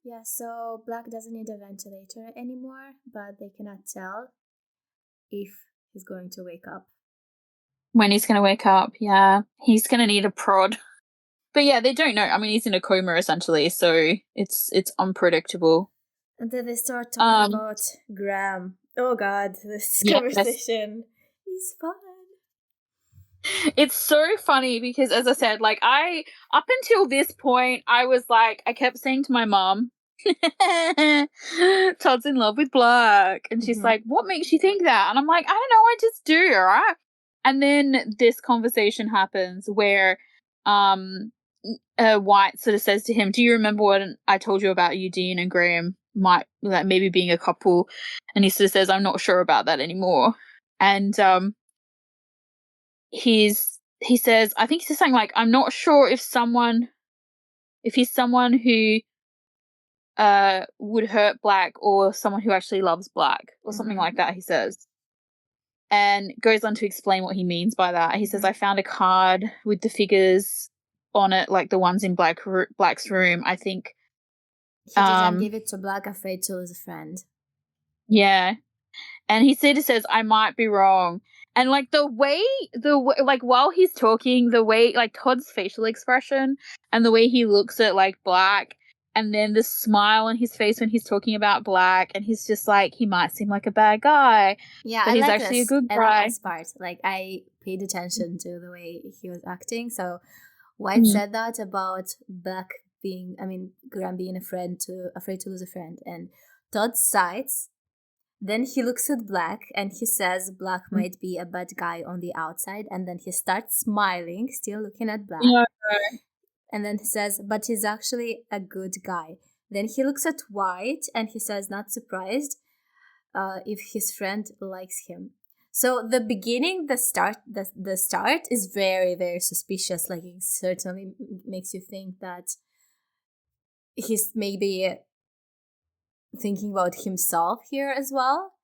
Yeah, so Black doesn't need a ventilator anymore, but they cannot tell if he's going to wake up. When he's going to wake up, yeah. He's going to need a prod. But yeah, they don't know. I mean, he's in a coma essentially, so it's unpredictable. And then they start talking about Graham. Oh god, this conversation is fun. It's so funny because, as I said, like up until this point, I was like, I kept saying to my mom, Todd's in love with Black. And she's like, what makes you think that? And I'm like, I don't know, I just do, right? And then this conversation happens where White sort of says to him, do you remember what I told you about Eugene and Graham might like maybe being a couple? And he sort of says, I'm not sure about that anymore. And he says, I think he says something like, I'm not sure if he's someone who would hurt Black or someone who actually loves Black or something like that, he says. and goes on to explain what he means by that. He says, I found a card with the figures on it, like the ones in Black's room. I think he didn't give it to Black, afraid to lose a friend. Yeah. And he says, I might be wrong. And like the way, like while he's talking, the way, like Todd's facial expression and the way he looks at like Black, and then the smile on his face when he's talking about Black, and he's just like, he might seem like a bad guy, yeah, but he's actually a good guy. I like this part. Like, I paid attention to the way he was acting. So White said that about Black Graham being afraid to lose a friend, and Todd sides. Then he looks at Black and he says Black might be a bad guy on the outside, and then he starts smiling, still looking at Black. Yeah. And then he says, but he's actually a good guy. Then he looks at White and he says, not surprised if his friend likes him. So the beginning, the start is very, very suspicious. Like, it certainly makes you think that he's maybe thinking about himself here as well.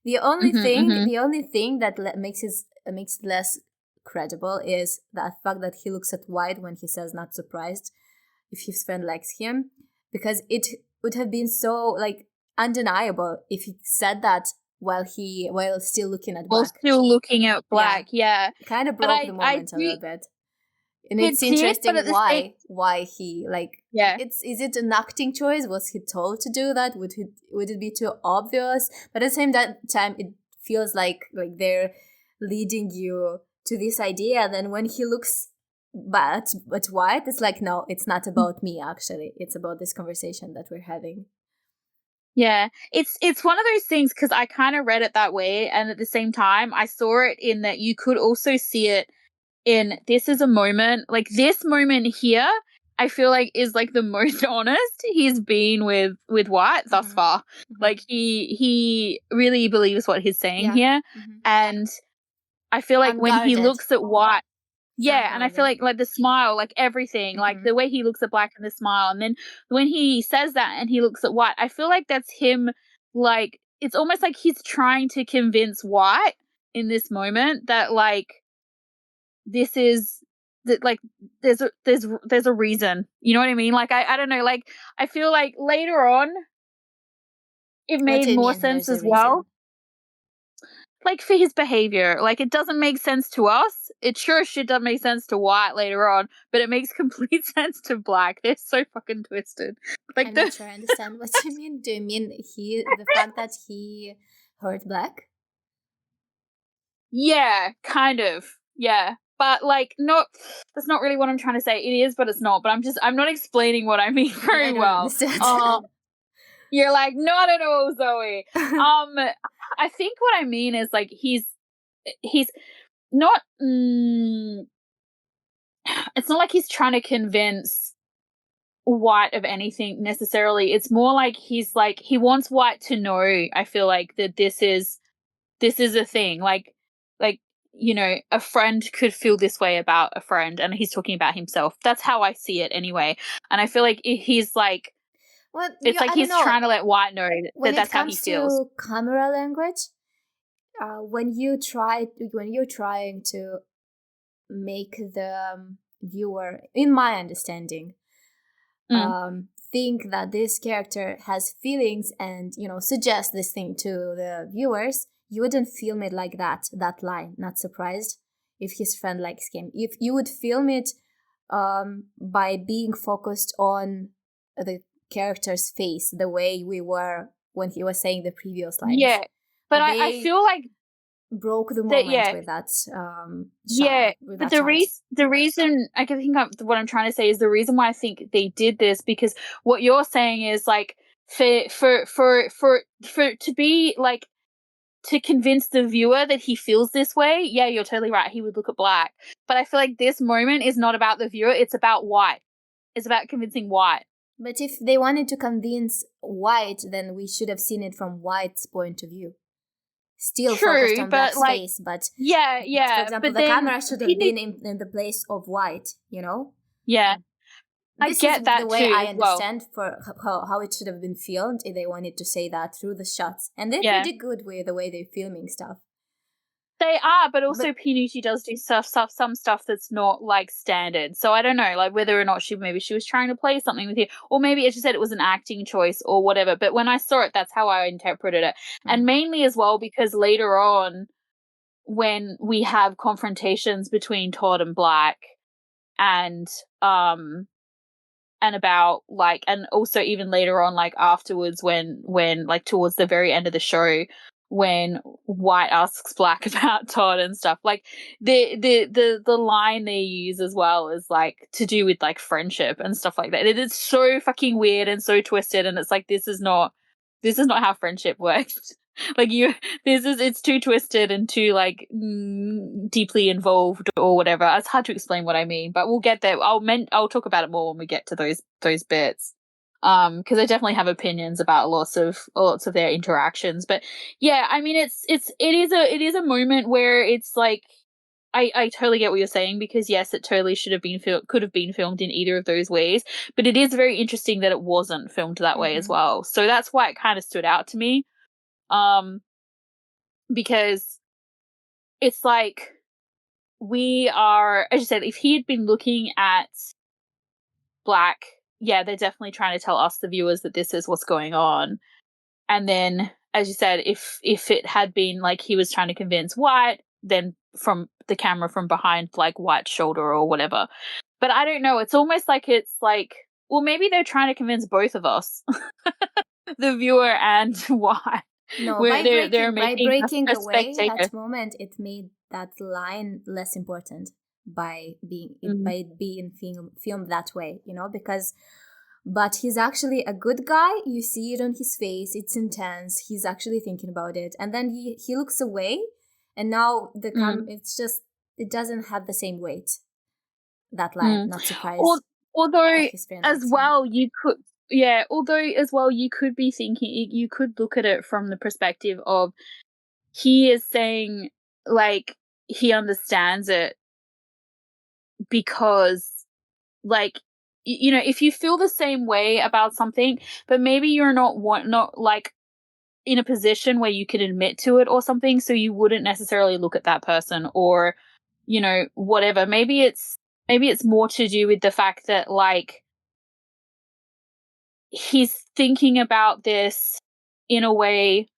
The only thing that makes it less credible is the fact that he looks at White when he says not surprised if his friend likes him, because it would have been so like undeniable if he said that while still looking at Black. While still looking at Black, yeah. It kind of broke the moment a little bit. And it's interesting why he like. Yeah. Is it an acting choice? Was he told to do that? Would it be too obvious? But at the same time, it feels like they're leading you to this idea. Then when he looks at White, it's like, no, it's not about me. Actually, it's about this conversation that we're having. Yeah, it's one of those things, because I kind of read it that way, and at the same time, I saw it in that you could also see it in this is a moment, like this moment here, I feel like is like the most honest he's been with White thus far. Mm-hmm. Like he really believes what he's saying here. Mm-hmm. And I feel like when he looks at White, and I feel like the smile, like everything, like the way he looks at Black and the smile, and then when he says that and he looks at White, I feel like that's him, like it's almost like he's trying to convince White in this moment that like this is that, like there's a reason, you know what I mean? Like I don't know, like I feel like later on it made more sense as well, like for his behavior. Like it doesn't make sense to us, it sure as shit doesn't make sense to White later on, but it makes complete sense to Black. They're so fucking twisted. Like I'm not sure I understand what you mean. Do you mean the fact that he hurt Black? Yeah, kind of. Yeah. But like, that's not really what I'm trying to say. It is, but it's not. But I'm not explaining what I mean very well. You're like, not at all, Zoe. I think what I mean is like he's not. It's not like he's trying to convince White of anything necessarily. It's more like he's like he wants White to know. I feel like that this is a thing. Like. You know, a friend could feel this way about a friend, and he's talking about himself. That's how I see it anyway. And I feel like he's like, it's like he's trying to let White know that that's how he feels. When it comes to camera language, when you're trying to make the viewer, in my understanding, think that this character has feelings and, you know, suggest this thing to the viewers, you wouldn't film it like that line, not surprised if his friend likes him. If you would film it by being focused on the character's face, the way we were when he was saying the previous lines. Yeah, but I feel like broke the moment with that shot, but the reason I can think of what I'm trying to say is the reason why I think they did this, because what you're saying is like for to be like, to convince the viewer that he feels this way, yeah, you're totally right, he would look at Black. But I feel like this moment is not about the viewer, it's about White. It's about convincing White. But if they wanted to convince White, then we should have seen it from White's point of view. Still focused on Black's face, but yeah. For example, the camera should have been in the place of White, you know? Yeah. This I get that the way I understand for how it should have been filmed if they wanted to say that through the shots. And they're pretty good with the way they're filming stuff. They are, but also Pinucci does do some stuff that's not like standard. So I don't know, like whether or not maybe she was trying to play something with you, or maybe, as you said, it was an acting choice or whatever. But when I saw it, that's how I interpreted it, and mainly as well because later on, when we have confrontations between Todd and Black, and about like, and also even later on, like afterwards, when like towards the very end of the show, when White asks Black about Todd and stuff, like the line they use as well is like to do with like friendship and stuff like that. It is so fucking weird and so twisted, and it's like this is not how friendship works. Like it's too twisted and too like deeply involved or whatever. It's hard to explain what I mean, but we'll get there. I'll talk about it more when we get to those bits. Because I definitely have opinions about lots of their interactions. But yeah, I mean, it is a moment where it's like, I totally get what you're saying, because yes, it totally could have been filmed in either of those ways, but it is very interesting that it wasn't filmed that way as well. So that's why it kind of stood out to me. Because it's like, we are, as you said, if he had been looking at Black, yeah, they're definitely trying to tell us, the viewers, that this is what's going on. And then, as you said, if it had been like he was trying to convince White, then from the camera from behind like White's shoulder or whatever. But I don't know, it's almost like it's like, well, maybe they're trying to convince both of us, the viewer and White. No, by breaking away that moment, it made that line less important by being filmed that way, because. But he's actually a good guy. You see it on his face. It's intense. He's actually thinking about it, and then he looks away, and now it's just, it doesn't have the same weight. That line, not surprised. Although as well, you could. Yeah, although as well, you could be thinking, you could look at it from the perspective of, he is saying, like, he understands it because, like, if you feel the same way about something, but maybe you're not like in a position where you can admit to it or something, so you wouldn't necessarily look at that person, or, whatever. Maybe it's more to do with the fact that, like, he's thinking about this in a way.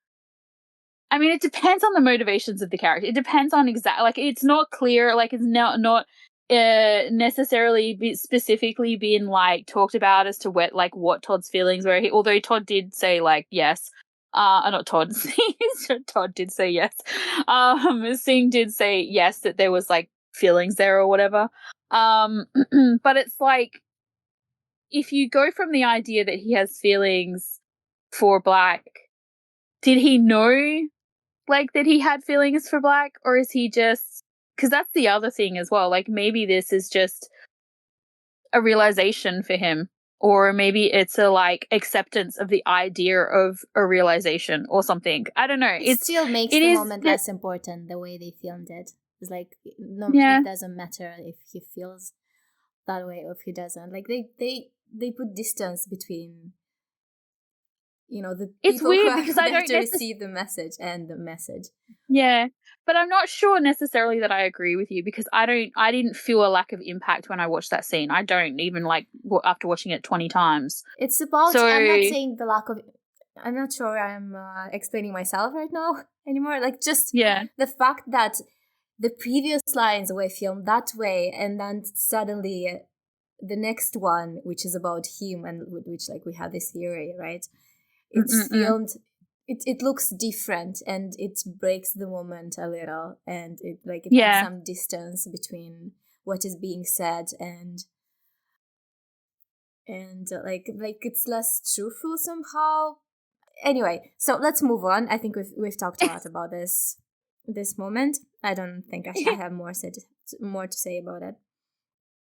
I mean, it depends on the motivations of the character. It depends on like, it's not clear, like, it's not necessarily specifically being like talked about as to what Todd's feelings were. Although Todd did say like yes, not Todd. Todd did say yes. Singh did say yes, that there was like feelings there or whatever. But it's like, if you go from the idea that he has feelings for Black, did he know like that he had feelings for Black, or is he just, because that's the other thing as well, like maybe this is just a realization for him, or maybe it's a like acceptance of the idea of a realization or something. I don't know. It still makes the moment less important, the way they filmed it. It's like, no, it doesn't matter if he feels that way or if he doesn't. Like they put distance between, the it's people weird who because are there to receive the message and the message. Yeah, but I'm not sure necessarily that I agree with you, because I didn't feel a lack of impact when I watched that scene. I don't, even like after watching it 20 times. It's about, I'm not saying the lack of, I'm not sure I'm explaining myself right now anymore. Like, just the fact that the previous lines were filmed that way, and then suddenly the next one, which is about him, and which, like, we have this theory, right? It's filmed, it looks different, and it breaks the moment a little, and it puts some distance between what is being said and like it's less truthful somehow. Anyway, so let's move on. I think we've talked a lot about this moment. I don't think I have more to say about it.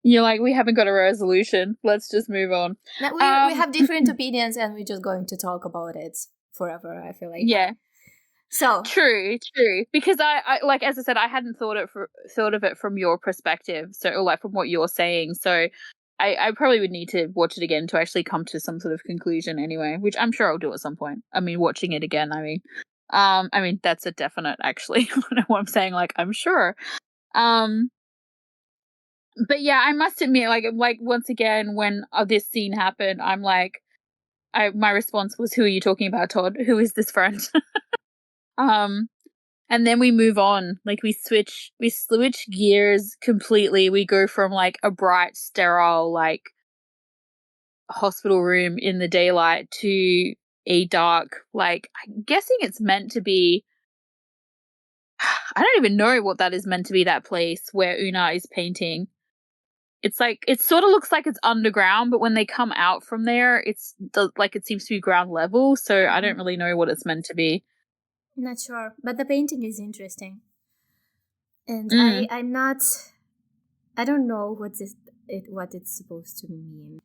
You're like, we haven't got a resolution. Let's just move on. We have different opinions, and we're just going to talk about it forever, I feel like. Yeah. So true. Because I like, as I said, I hadn't thought of it from your perspective. So, or like from what you're saying. So I probably would need to watch it again to actually come to some sort of conclusion anyway, which I'm sure I'll do at some point. I mean, watching it again, I mean, that's a definite, actually. I don't know what I'm saying, like, I'm sure. But yeah, I must admit, like once again, when this scene happened, I'm like, my response was, "Who are you talking about, Todd? Who is this friend?" And then we move on. Like we switch gears completely. We go from like a bright, sterile, like hospital room in the daylight to a dark, like I'm guessing it's meant to be. I don't even know what that is meant to be. That place where Una is painting. It's like it sort of looks like it's underground, but when they come out from there, it's like it seems to be ground level. So I don't really know what it's meant to be. Not sure, but the painting is interesting, and I'm not. I don't know what it's supposed to mean.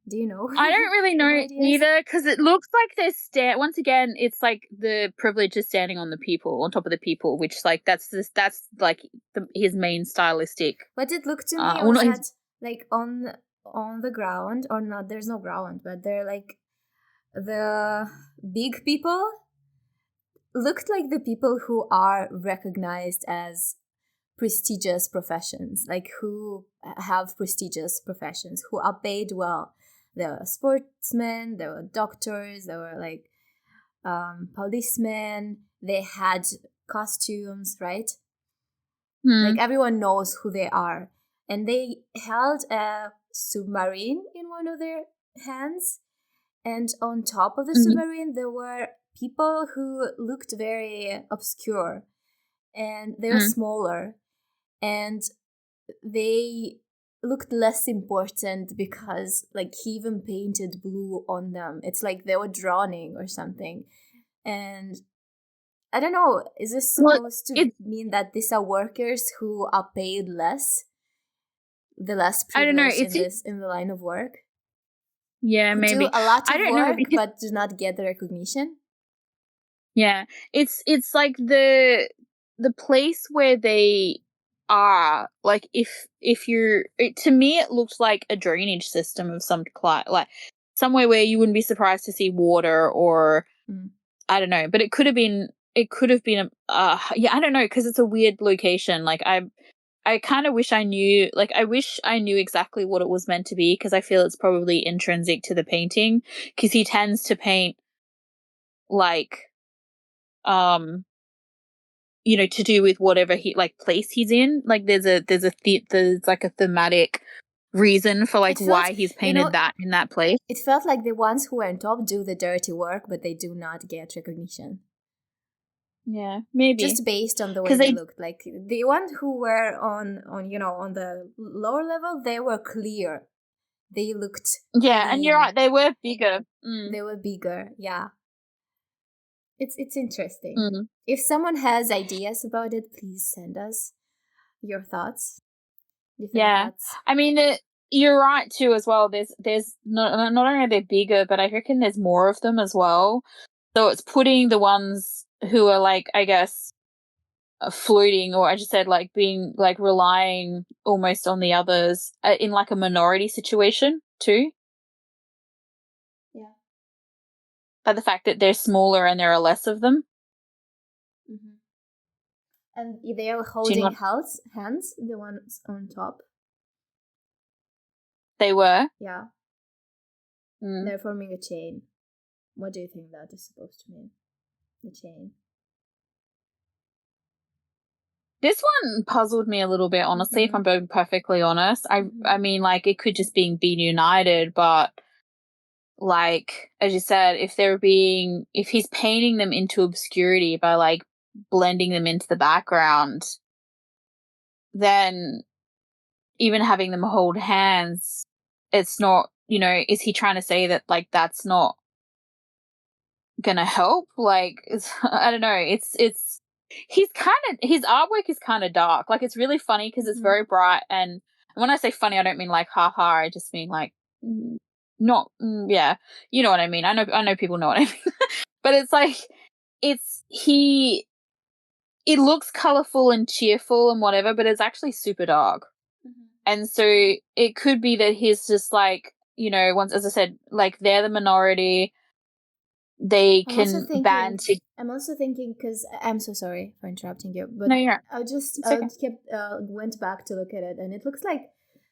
Do you know? I don't really know either, because it looks like they're once again, it's like the privilege is standing on top of the people, which like that's like his main stylistic. What it looked to me was that like on the ground, or not, there's no ground, but they're like the big people looked like the people who are recognized as prestigious professions, like who have prestigious professions, who are paid well. There were sportsmen, there were doctors, there were like policemen, they had costumes, right? Like everyone knows who they are. And they held a submarine in one of their hands. And on top of the submarine, there were people who looked very obscure. And they were smaller. And they looked less important because like he even painted blue on them. It's like they were drowning or something. And I don't know, is this supposed to mean that these are workers who are paid less? The less privileged in the line of work? Yeah, maybe. Do a lot of work but do not get the recognition? Yeah. It's like the place where they are, like if you're to me it looks like a drainage system of some kind, like somewhere where you wouldn't be surprised to see water, or I don't know, but it could have been yeah, I don't know, because it's a weird location. Like I kind of wish I knew, like I wish I knew exactly what it was meant to be, because I feel it's probably intrinsic to the painting, because he tends to paint like you know, to do with whatever he like place he's in. Like there's like a thematic reason for like why he's painted that in that place. It felt like the ones who are on top do the dirty work, but they do not get recognition. Yeah, maybe just based on the way they looked. Like the ones who were on you know, on the lower level, they were clear. They looked clean. And you're right, they were bigger. They were bigger. Yeah, it's interesting. If someone has ideas about it, please send us your thoughts. Thoughts. I mean, you're right too as well. There's not only are they bigger, but I reckon there's more of them as well. So it's putting the ones who are like, I guess, floating, or I just said like being like relying almost on the others in like a minority situation too. Yeah. By the fact that they're smaller and there are less of them. And they are holding hands, the ones on top. They were? Yeah. They're forming a chain. What do you think that is supposed to mean? The chain. This one puzzled me a little bit, honestly, if I'm being perfectly honest. I mean, like, it could just be united, but like, as you said, if he's painting them into obscurity by like blending them into the background, then even having them hold hands, it's not, you know, is he trying to say that like that's not gonna help? Like, I don't know. It's his artwork is kind of dark. Like, it's really funny because it's very bright, and when I say funny, I don't mean like ha ha. I just mean like not yeah, you know what I mean. I know people know what I mean. But it's like it looks colorful and cheerful and whatever, but it's actually super dark. And so it could be that he's just like, you know, once, as I said, like they're the minority, they can ban. I'm also thinking, because I'm so sorry for interrupting you, but no, you're I just okay. went back to look at it, and it looks like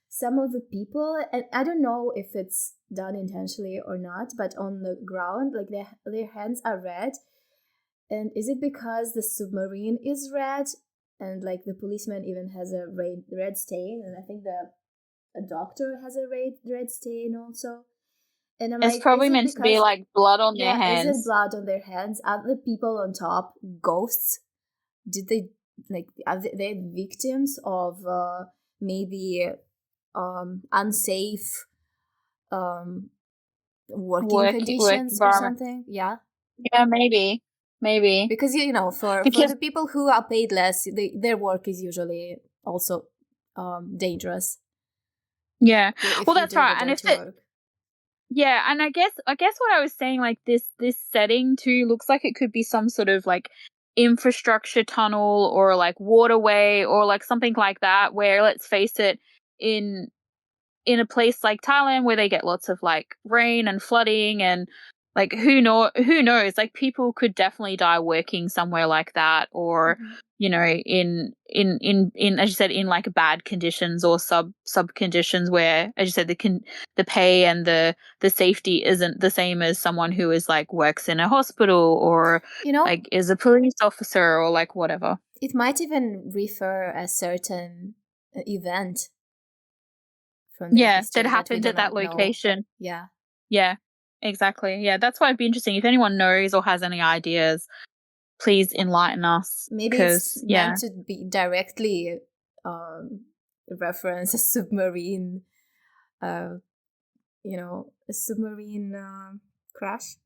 some of the people, and I don't know if it's done intentionally or not, but on the ground, like their hands are red. And is it because the submarine is red, and like the policeman even has a red stain, and I think a doctor has a red stain also. And I'm It's like, probably meant to be like blood on their hands. Is it blood on their hands? Are the people on top ghosts? Did they are they victims of maybe unsafe working conditions or something? Yeah, maybe because for the people who are paid less, their work is usually also dangerous. Yeah, well, that's right. And and I guess what I was saying, like this setting too looks like it could be some sort of like infrastructure tunnel or like waterway or like something like that, where, let's face it, in a place like Thailand where they get lots of like rain and flooding, and like who knows, like people could definitely die working somewhere like that, or in as you said, in like bad conditions or sub conditions where, as you said, the pay and the safety isn't the same as someone who is like works in a hospital or like is a police officer or like whatever. It might even refer a certain event from that happened at that location. Yeah, exactly. Yeah, that's why it'd be interesting. If anyone knows or has any ideas, please enlighten us. Maybe it's meant to be directly reference a submarine, a submarine crash.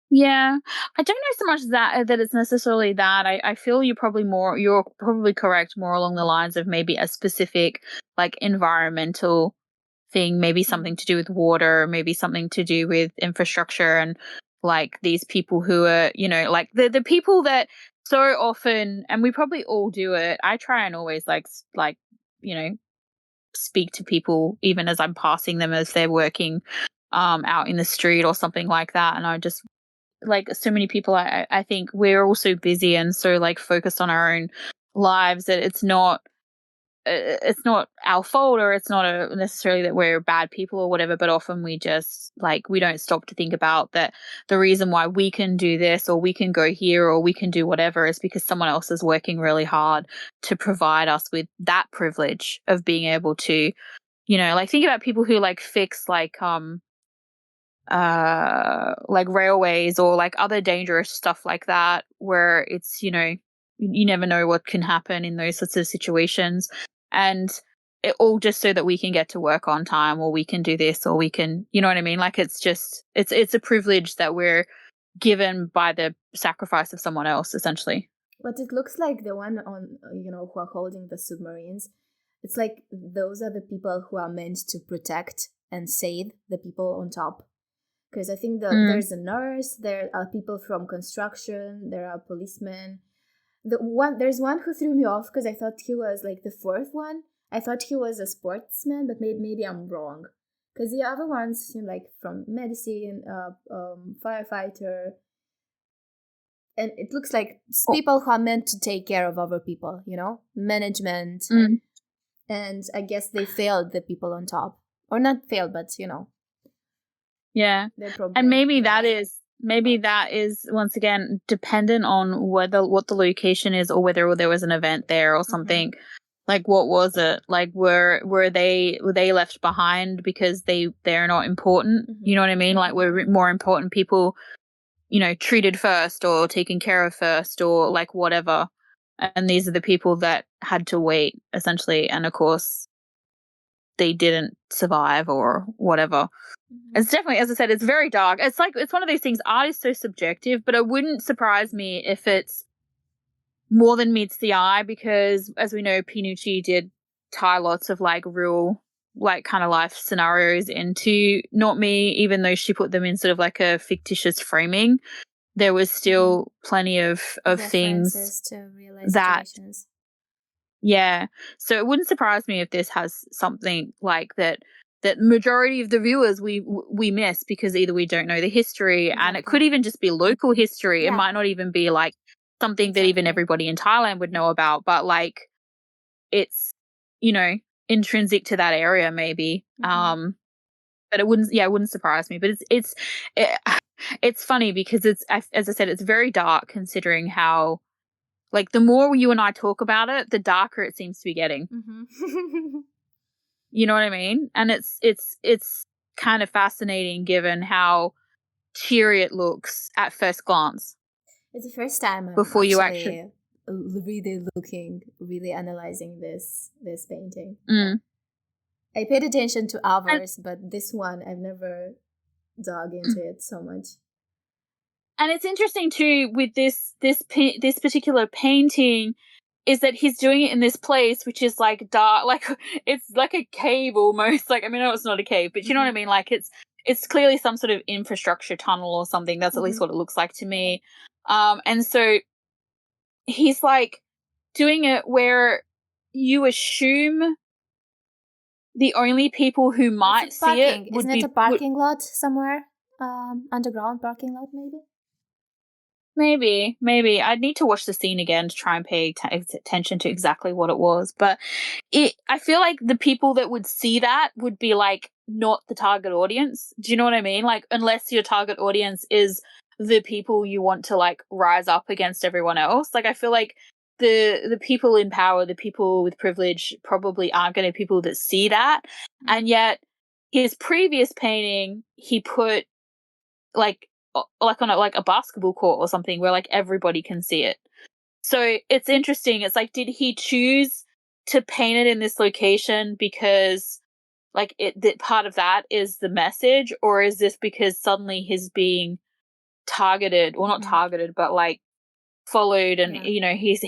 Yeah, I don't know so much that it's necessarily that. I feel you're probably correct, more along the lines of maybe a specific like environmental thing, maybe something to do with water, maybe something to do with infrastructure, and like these people who are, like the people that so often, and we probably all do it. I try and always like speak to people even as I'm passing them as they're working out in the street or something like that, and I just, like, so many people, I think we're all so busy and so like focused on our own lives that it's not our fault, or it's not necessarily that we're bad people or whatever, but often we just like, we don't stop to think about that the reason why we can do this or we can go here or we can do whatever is because someone else is working really hard to provide us with that privilege of being able to, like, think about people who like fix like railways or like other dangerous stuff like that, where it's, you never know what can happen in those sorts of situations, and it all just so that we can get to work on time, or we can do this, or we can, you know what I mean? Like, it's just, it's a privilege that we're given by the sacrifice of someone else, essentially. But it looks like the one on, who are holding the submarines, it's like those are the people who are meant to protect and save the people on top. Because I think there's a nurse, there are people from construction, there are policemen. There's one who threw me off because I thought he was like the fourth one. I thought he was a sportsman, but maybe I'm wrong. Because the other ones seem like from medicine, firefighter. And it looks like people who are meant to take care of other people, management. And I guess they failed the people on top. Or not failed, but, Yeah. And maybe that is once again dependent on what the location is, or whether there was an event there or something. Like, what was it? Like, were they left behind because they're not important? You know what I mean? Like, were more important people, treated first or taken care of first, or like whatever. And these are the people that had to wait, essentially. And of course, they didn't survive or whatever. It's definitely, as I said, it's very dark. It's like, it's one of those things, art is so subjective, but it wouldn't surprise me if it's more than meets the eye, because as we know, Pinucci did tie lots of like real, like kind of life scenarios into Not Me, even though she put them in sort of like a fictitious framing. There was still plenty of things to real that situations. Yeah. So it wouldn't surprise me if this has something like that that majority of the viewers we miss because either we don't know the history, and it could even just be local history. It might not even be like something that even everybody in Thailand would know about, but like it's, you know, intrinsic to that area maybe. But it wouldn't surprise me. But it's funny because it's, as I said, it's very dark considering how, like, the more you and I talk about it, the darker it seems to be getting. You know what I mean? And it's kind of fascinating given how cheery it looks at first glance. It's the first time I'm before you actually really analyzing this painting. I paid attention to others, but this one I've never dug into it so much. And it's interesting too with this particular painting is that he's doing it in this place which is like dark, like it's like a cave almost. Like, I mean, I know it's not a cave, but you know what I mean? Like it's clearly some sort of infrastructure tunnel or something. That's at least what it looks like to me. And so he's like doing it where you assume the only people who might see it would Isn't it a parking lot somewhere? Underground parking lot, maybe? Maybe. I'd need to watch the scene again to try and pay attention to exactly what it was. But I feel like the people that would see that would be like not the target audience. Do you know what I mean? Like, unless your target audience is the people you want to like rise up against everyone else. Like, I feel like the people in power, the people with privilege probably aren't going to be people that see that. And yet his previous painting, he put like on a basketball court or something where like everybody can see it. So it's interesting. It's like, did he choose to paint it in this location because like that part of that is the message, or is this because suddenly he's being targeted, well, not targeted, but like followed, and you know, he's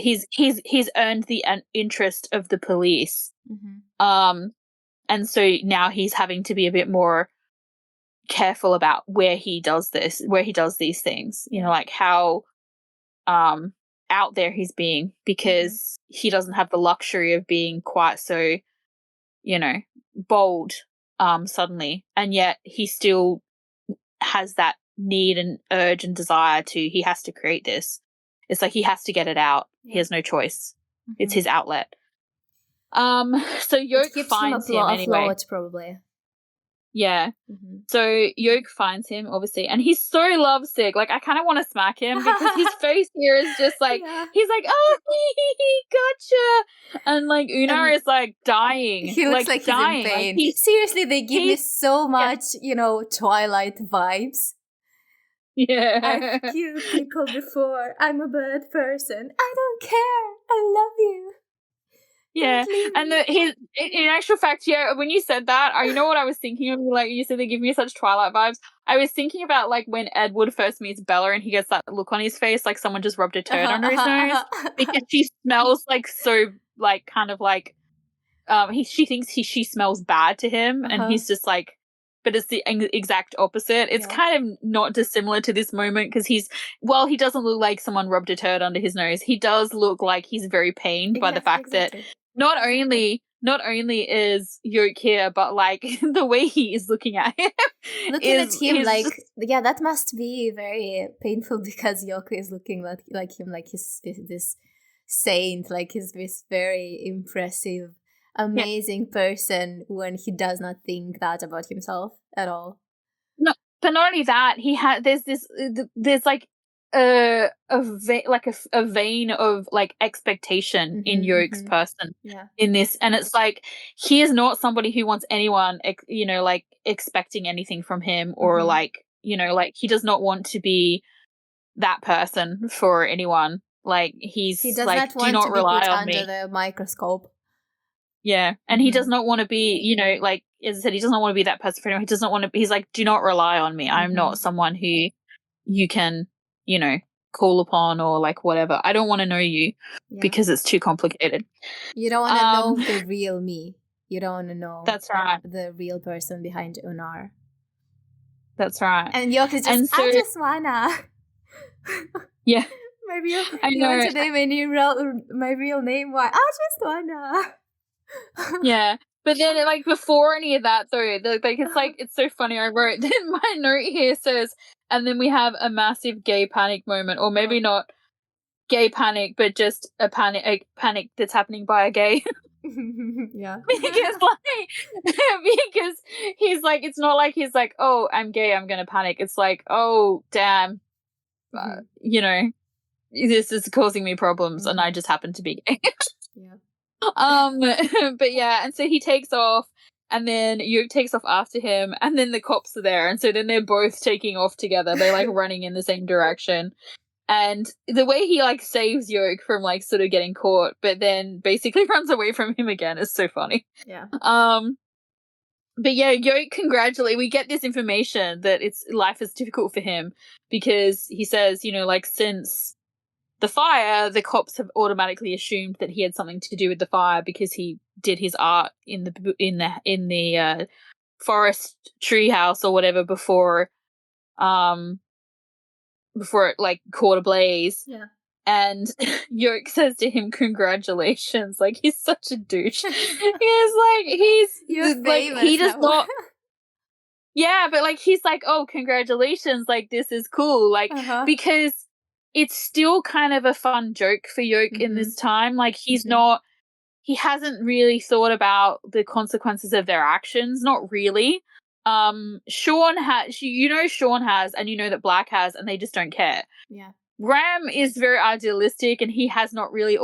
earned the interest of the police. And so now he's having to be a bit more careful about where he does these things, you know, like how out there he's being, because he doesn't have the luxury of being quite so, you know, bold suddenly, and yet he still has that need and urge and desire he has to create this. It's like he has to get it out. He has no choice. It's his outlet. So Yoke finds him anyway. Probably. Yeah. So Yoke finds him, obviously, and he's so lovesick. Like, I kind of want to smack him because his face here is just like, he's like, oh, gotcha. And like Unar is like dying. He looks like dying. He's in pain. Seriously, they give me so much, you know, Twilight vibes. Yeah. I've killed people before. I'm a bad person. I don't care. I love you. Yeah, and in actual fact, when you said that, you know what I was thinking of? Like, you said they give me such Twilight vibes. I was thinking about like when Edward first meets Bella and he gets that look on his face, like someone just rubbed a turd under his nose, because she smells like so, like, kind of like, she thinks she smells bad to him, and he's just like, but it's the exact opposite. It's kind of not dissimilar to this moment, because he doesn't look like someone rubbed a turd under his nose. He does look like he's very pained by the fact that not only is Yoke here, but like the way he is looking at him. Looking at him like, that must be very painful, because Yoke is looking like him, like he's this saint, like he's this very impressive, amazing person, when he does not think that about himself at all. No, but not only that, there's like a vein of like expectation in Yoke's person in this, and it's like he is not somebody who wants anyone you know, like expecting anything from him, or like, you know, like he does not want to be that person for anyone. Like he does like, not want do not to rely be put on under me the microscope. Yeah, and he does not want to be, you know, like, as I said, he does not want to be that person for anyone. He does not want to. He's like, do not rely on me. I'm not someone who you can, you know, call upon, or like whatever. I don't want to know you because it's too complicated. You don't want to know the real me. You don't want to know. That's right. The real person behind Unar. That's right. And Yoke is just, I just wanna. Yeah. Maybe I know. Want to name my real name. Why? I just wanna. Yeah, But then, like, before any of that, though, like, it's so funny. I wrote, then my note here says, and then we have a massive gay panic moment, or maybe not gay panic, but just a panic that's happening by a gay. Yeah. because he's like, it's not like he's like, oh, I'm gay, I'm gonna panic. It's like, oh, damn, you know, this is causing me problems, and I just happen to be gay. Yeah. But yeah, and so he takes off, and then Yoke takes off after him, and then the cops are there, and so then they're both taking off together. They're like running in the same direction. And the way he like saves Yoke from like sort of getting caught, but then basically runs away from him again is so funny. Yeah. But yeah, Yoke we get this information that life is difficult for him because he says, you know, like, since the fire, the cops have automatically assumed that he had something to do with the fire because he did his art in the forest treehouse or whatever before it like caught ablaze. Yeah. And Yoke says to him, "Congratulations!" Like, he's such a douche. You're like, he does not. Yeah, but like, he's like, "Oh, congratulations! Like, this is cool." Like, because it's still kind of a fun joke for Yoke in this time. Like, he hasn't really thought about the consequences of their actions. Not really. Sean has, Sean has, and you know that Black has, and they just don't care. Yeah. Ram is very idealistic, and he has not really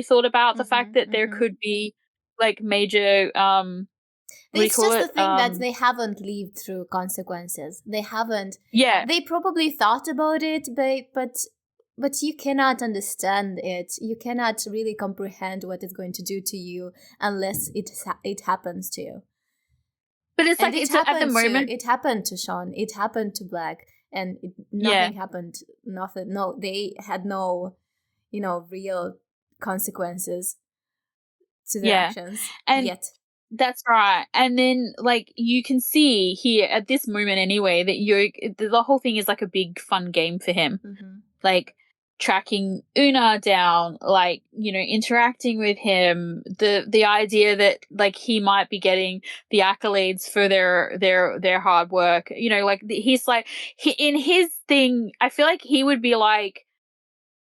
thought about the fact that there could be like major it's just the thing that they haven't lived through consequences. They haven't. Yeah. They probably thought about it, but you cannot understand it. You cannot really comprehend what it's going to do to you unless it happens to you. But it's like, it's at the moment. It happened to Sean. It happened to Black. And nothing happened. Nothing. No, they had no, real consequences to their actions yet. That's right. And then, like, you can see here at this moment anyway that Yoke, the whole thing is like a big fun game for him. Like, tracking Una down, like, interacting with him, the idea that like he might be getting the accolades for their hard work, like, he's like, in his thing, I feel like he would be like,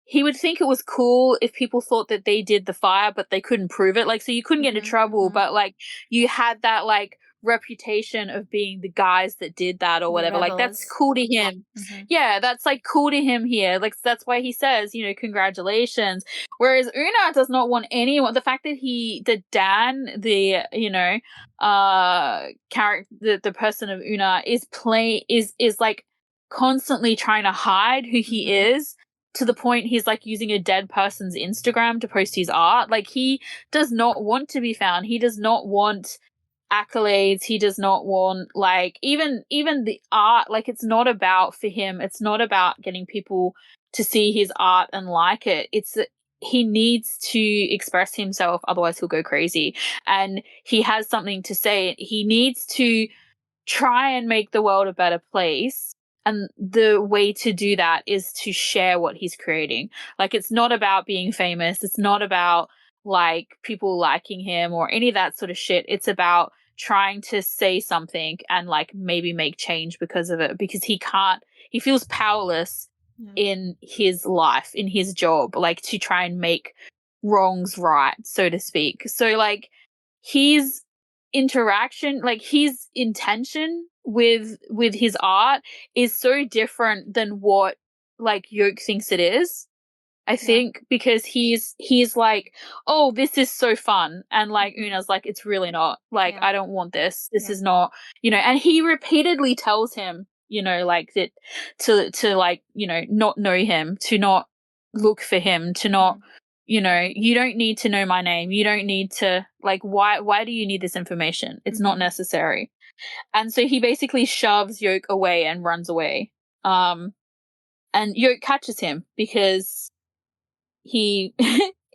he would think it was cool if people thought that they did the fire, but they couldn't prove it. Like, so you couldn't get into trouble, but like, you had that like reputation of being the guys that did that or whatever. Like, that's cool to him. Yeah, that's like cool to him here. Like, that's why he says, congratulations. Whereas Una does not want anyone. The fact that Dan, the character, the person of Una is like constantly trying to hide who he is. To the point he's like using a dead person's Instagram to post his art. Like, he does not want to be found. He does not want accolades. He does not want, like, even the art. Like, it's not about, for him, it's not about getting people to see his art and like it. It's that he needs to express himself, otherwise he'll go crazy. And he has something to say. He needs to try and make the world a better place. And the way to do that is to share what he's creating. Like, it's not about being famous. It's not about like people liking him or any of that sort of shit. It's about trying to say something and like maybe make change because of it, because he feels powerless in his life, in his job, like, to try and make wrongs right, so to speak. So like, his interaction, like his intention with his art is so different than what like Yoke thinks it is. I think because he's like, oh, this is so fun, and like Una's like, it's really not. Like, I don't want this. This is not, and he repeatedly tells him, like, that to like, not know him, to not look for him, to not, you don't need to know my name. You don't need to, like, why do you need this information? It's not necessary. And so he basically shoves Yoke away and runs away. And Yoke catches him because he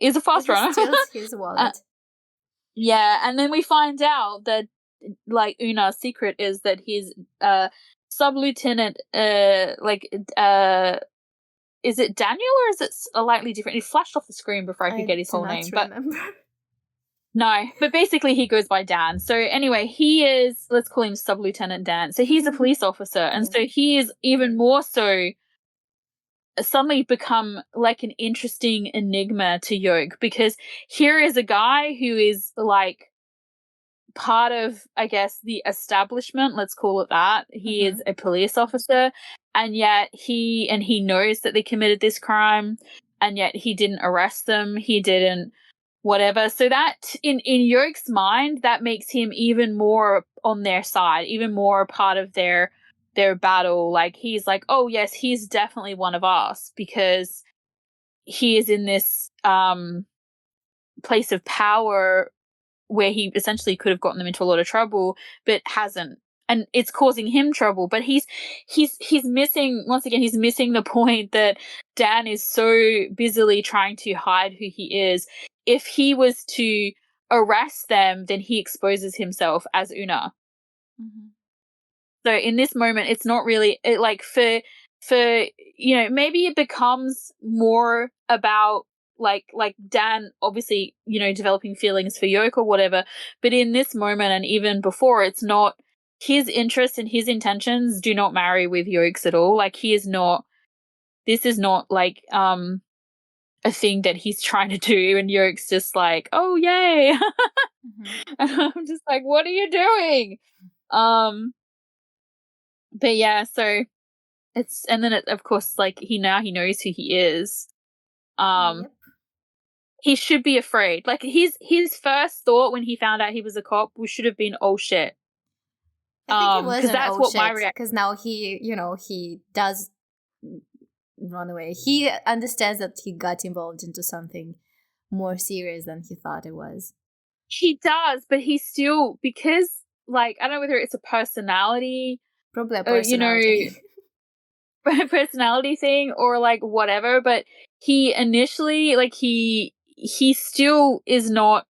is a fast runner. Steals his wallet. And then we find out that, like, Una's secret is that he's sub-lieutenant, is it Daniel or is it slightly different? It flashed off the screen before I could get his whole name. But No, but basically he goes by Dan. So anyway, he is, let's call him Sub-Lieutenant Dan. So he's a police officer, and so he is even more so suddenly become like an interesting enigma to Yoke, because here is a guy who is like part of, I guess, the establishment, let's call it that. He is a police officer, and yet he knows that they committed this crime, and yet he didn't arrest them. He didn't whatever. So that in Yoke's mind, that makes him even more on their side, even more a part of their battle. Like, he's like, oh yes, he's definitely one of us, because he is in this place of power where he essentially could have gotten them into a lot of trouble, but hasn't. And it's causing him trouble. But he's missing, once again, he's missing the point that Dan is so busily trying to hide who he is. If he was to arrest them, then he exposes himself as Una. So in this moment, it's not really like for maybe it becomes more about like Dan obviously, developing feelings for Yoke or whatever, but in this moment and even before, it's not his interests and his intentions do not marry with Yoke's at all. Like, this is not like a thing that he's trying to do, and Yoke's just like, oh yay. And I'm just like, what are you doing? But yeah, so it's, and then of course, like, he knows who he is. He should be afraid. Like, his first thought when he found out he was a cop should have been, oh shit. I think he was that's what my reaction. Because now he does run away. He understands that he got involved into something more serious than he thought it was. He does, but he still, because, like, I don't know whether it's a personality, probably a personality, personality thing, or like whatever. But he initially, like, he still is not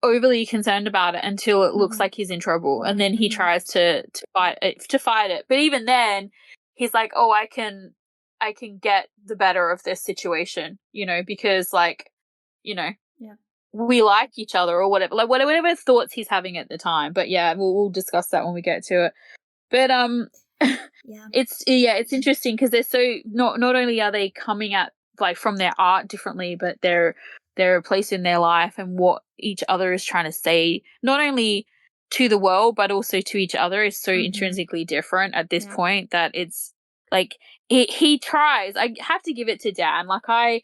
overly concerned about it until it looks like he's in trouble, and then he tries to fight it. But even then, he's like, oh, I can get the better of this situation, because, like, we like each other or whatever, like whatever thoughts he's having at the time. But yeah, we'll discuss that when we get to it. But it's interesting because they're so not only are they coming at, like, from their art differently, but they're place in their life and what each other is trying to say, not only to the world but also to each other, is so intrinsically different at this point that it's like he tries. I have to give it to Dan. Like, I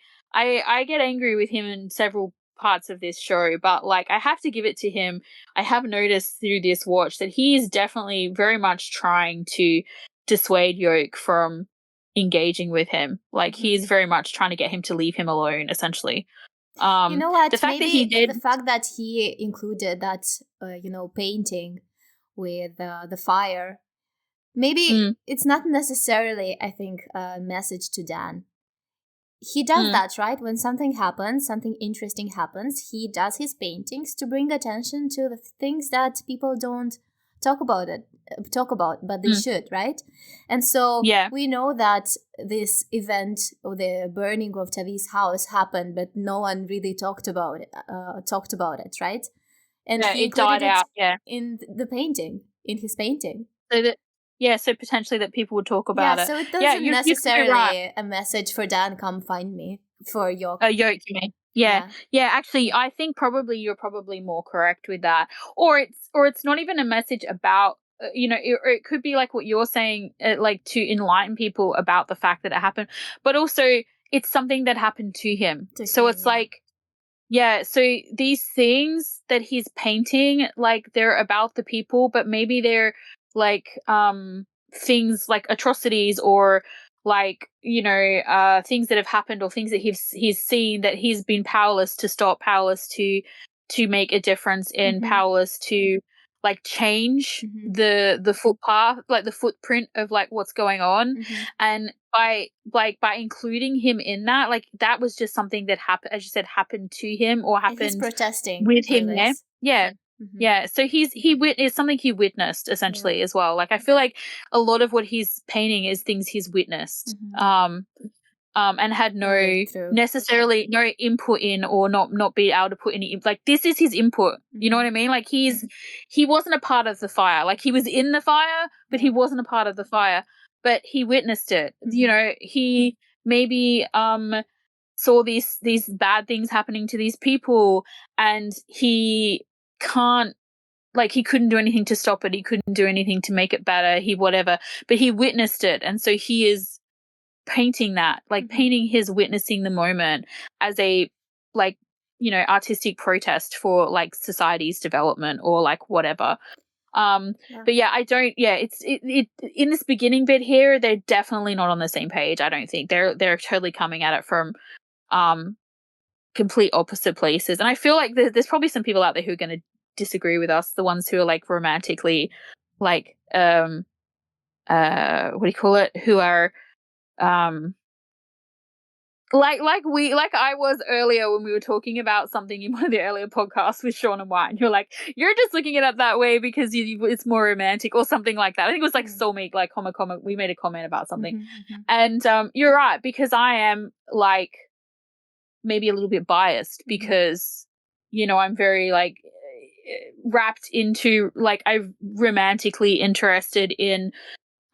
get angry with him in several parts of this show, but, like, I have to give it to him. I have noticed through this watch that he is definitely very much trying to dissuade Yoke from engaging with him. Like, he is very much trying to get him to leave him alone, essentially. You know what? The fact that he included that painting with the fire, maybe it's not necessarily, I think, a message to Dan. He does that, right? When something happens, something interesting happens, he does his paintings to bring attention to the things that people don't talk about, but they should, right? And so we know that this event of the burning of Tavi's house happened, but no one really talked about it, right? And he it died out in the painting, in his painting. So that so potentially that people would talk about it. So it doesn't necessarily a message for Dan, come find me, for Yoke. Yoke, you mean? Yeah. Actually, I think you're probably more correct with that. Or it's not even a message about, or it could be like what you're saying, like, to enlighten people about the fact that it happened, but also it's something that happened to him. So it's like, so these things that he's painting, like, they're about the people, but maybe they're like things like atrocities or, like, things that have happened, or things that he's seen that he's been powerless to stop, powerless to make a difference in, powerless to, like, change the footpath, like the footprint of, like, what's going on. And by including him in that, like, that was just something that happened, as you said, happened to him, or happened, and he's protesting with him there. So it's something he witnessed, essentially, as well. Like, I feel like a lot of what he's painting is things he's witnessed. and had no necessarily no input in, or not be able to put any, like, this is his input. You know what I mean? Like, he wasn't a part of the fire. Like, he was in the fire, but he wasn't a part of the fire. But he witnessed it. You know, he maybe saw these bad things happening to these people, and he couldn't do anything to stop it. He couldn't do anything to make it better. But he witnessed it, and so he is painting that, like, painting his witnessing the moment as a, like, you know, artistic protest for, like, society's development or, like, whatever. But yeah, I don't. Yeah, it's in this beginning bit here, they're definitely not on the same page. I don't think they're totally coming at it from complete opposite places, and I feel like there's probably some people out there who are going to disagree with us, the ones who are, like, romantically, like, what do you call it, who are like I was earlier when we were talking about something in one of the earlier podcasts with Sean and White, and you're like, you're just looking at it that way because it's more romantic or something like that. I think it was like soulmate, like comment. We made a comment about something, and you're right, because I am, like, maybe a little bit biased because, you know, I'm very, like, wrapped into, like, I'm romantically interested in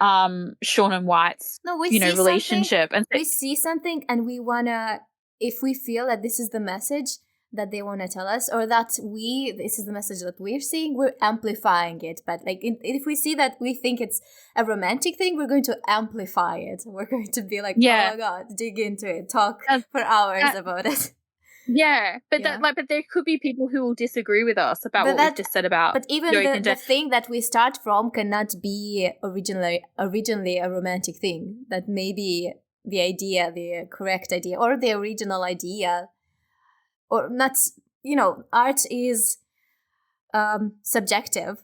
Sean and White's relationship, and we see something and we wanna, if we feel that this is the message that they want to tell us, or that this is the message that we're seeing, we're amplifying it. But, like, if we see that we think it's a romantic thing, we're going to amplify it. We're going to be like, oh my god, dig into it, talk for hours about it. Yeah, but but there could be people who will disagree with us about what we've just said about. But even the thing that we start from cannot be originally a romantic thing. That may be the idea, the correct idea, or the original idea, or not. You know, art is subjective,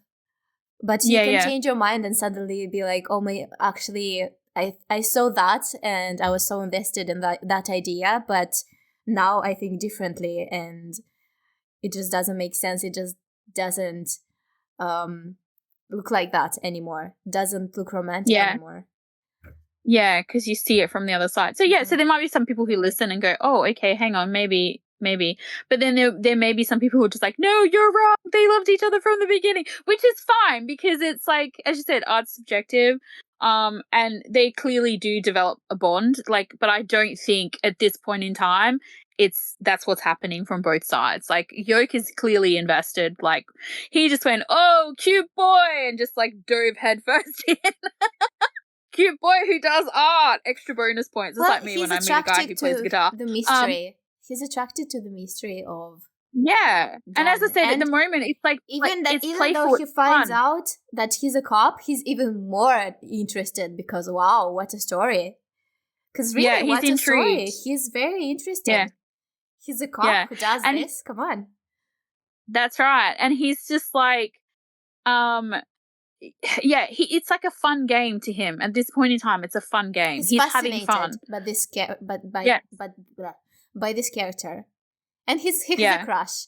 but you can change your mind and suddenly be like, oh my, actually, I saw that and I was so invested in that idea, but now I think differently, and it just doesn't make sense. It just doesn't look like that anymore. Doesn't look romantic anymore. Yeah, because you see it from the other side. So so there might be some people who listen and go, oh, okay, hang on, maybe. But then there may be some people who are just like, no, you're wrong. They loved each other from the beginning, which is fine because it's, like, as you said, art's subjective. And they clearly do develop a bond, like, but I don't think at this point in time that's what's happening from both sides. Like, Yoke is clearly invested. Like, he just went, oh, cute boy, and just, like, dove headfirst in. Cute boy who does art, extra bonus points. It's like me when I meet a guy who plays guitar. The mystery. He's attracted to the mystery of. Yeah, and as I said, at the moment, it's like even though he finds out that he's a cop, he's even more interested because, wow, what a story! Because really, he's what intrigued. A story! He's very interested. Yeah. He's a cop who does this. Come on. That's right, and he's just like, it's like a fun game to him at this point in time. It's a fun game. He's having fun. By this by this character. And he's a crush.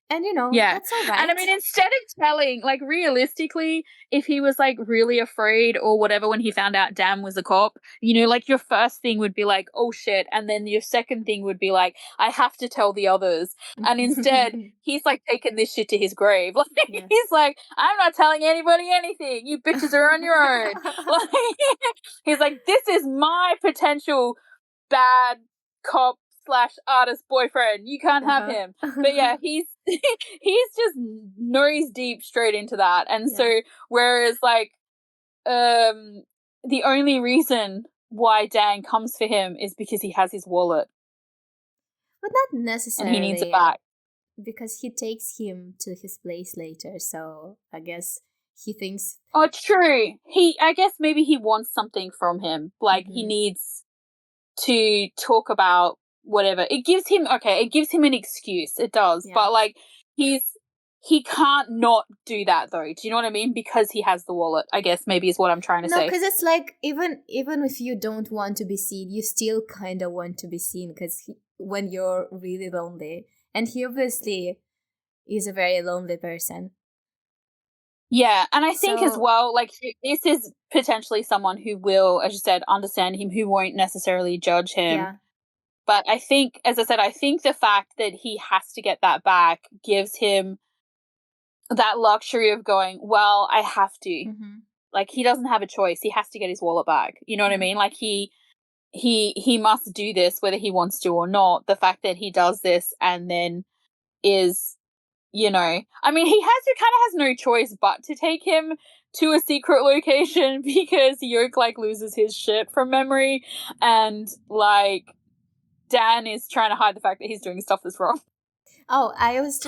And, you know, that's all right. And I mean, instead of telling, like, realistically, if he was, like, really afraid or whatever when he found out Dan was a cop, you know, like, your first thing would be like, oh shit, and then your second thing would be like, I have to tell the others. And instead, he's, like, taking this shit to his grave. Like, he's like, I'm not telling anybody anything. You bitches are on your own. Like, he's like, this is my potential bad cop / artist boyfriend. You can't have him. But yeah, he's just nose deep straight into that. And so whereas, like, the only reason why Dan comes for him is because he has his wallet. But not necessarily. And he needs it back. Because he takes him to his place later, so I guess he thinks... Oh, true. I guess maybe he wants something from him. Like, he needs to talk about whatever. It gives him an excuse. It does. Yeah. But, like, he can't not do that, though. Do you know what I mean? Because he has the wallet, I guess, maybe is what I'm trying to say. No, because it's like, even if you don't want to be seen, you still kind of want to be seen, because when you're really lonely. And he obviously is a very lonely person. Yeah, and I think as So- well, like, this is potentially someone who will, as you said, understand him, who won't necessarily judge him. Yeah. But I think, as I said, I think the fact that he has to get that back gives him that luxury of going, well, I have to. Mm-hmm. Like, he doesn't have a choice. He has to get his wallet back. You know what I mean? Like, he must do this whether he wants to or not. The fact that he does this and then is, you know, I mean, he kind of has no choice but to take him to a secret location because Yoke, like, loses his shit from memory, and, like, Dan is trying to hide the fact that he's doing stuff that's wrong. Oh, I was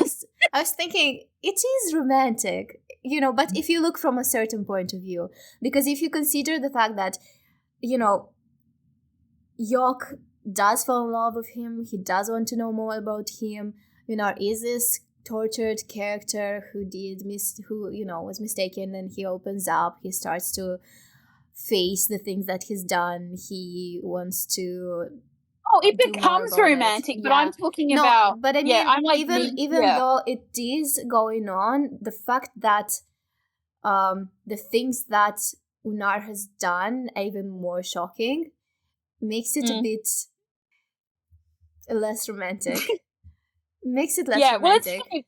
thinking it is romantic, you know, but if you look from a certain point of view, because if you consider the fact that, you know, York does fall in love with him, he does want to know more about him, you know, is this tortured character who was mistaken, and he opens up, he starts to face the things that he's done, he wants to it becomes romantic, but I'm talking about. But I mean, I'm like, even though it is going on, the fact that the things that Unar has done are even more shocking makes it a bit less romantic. Makes it less romantic. Well,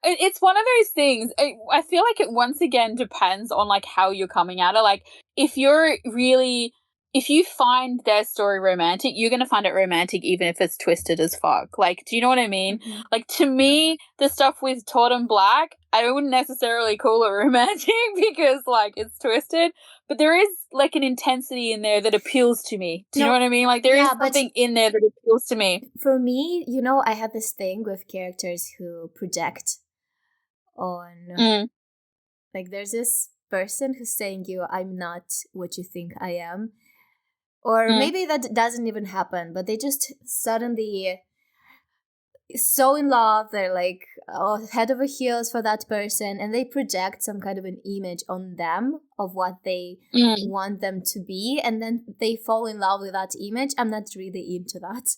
it's one of those things. I feel like it once again depends on, like, how you're coming at it. Like, if you find their story romantic, you're going to find it romantic even if it's twisted as fuck. Like, do you know what I mean? Mm-hmm. Like, to me, the stuff with Todd and Black, I wouldn't necessarily call it romantic because, like, it's twisted. But there is, like, an intensity in there that appeals to me. Do you know what I mean? Like, there is something in there that appeals to me. For me, you know, I have this thing with characters who project on... Like, there's this person who's saying I'm not what you think I am. Or maybe that doesn't even happen, but they just suddenly so in love, they're like head over heels for that person, and they project some kind of an image on them of what they want them to be, and then they fall in love with that image. I'm not really into that.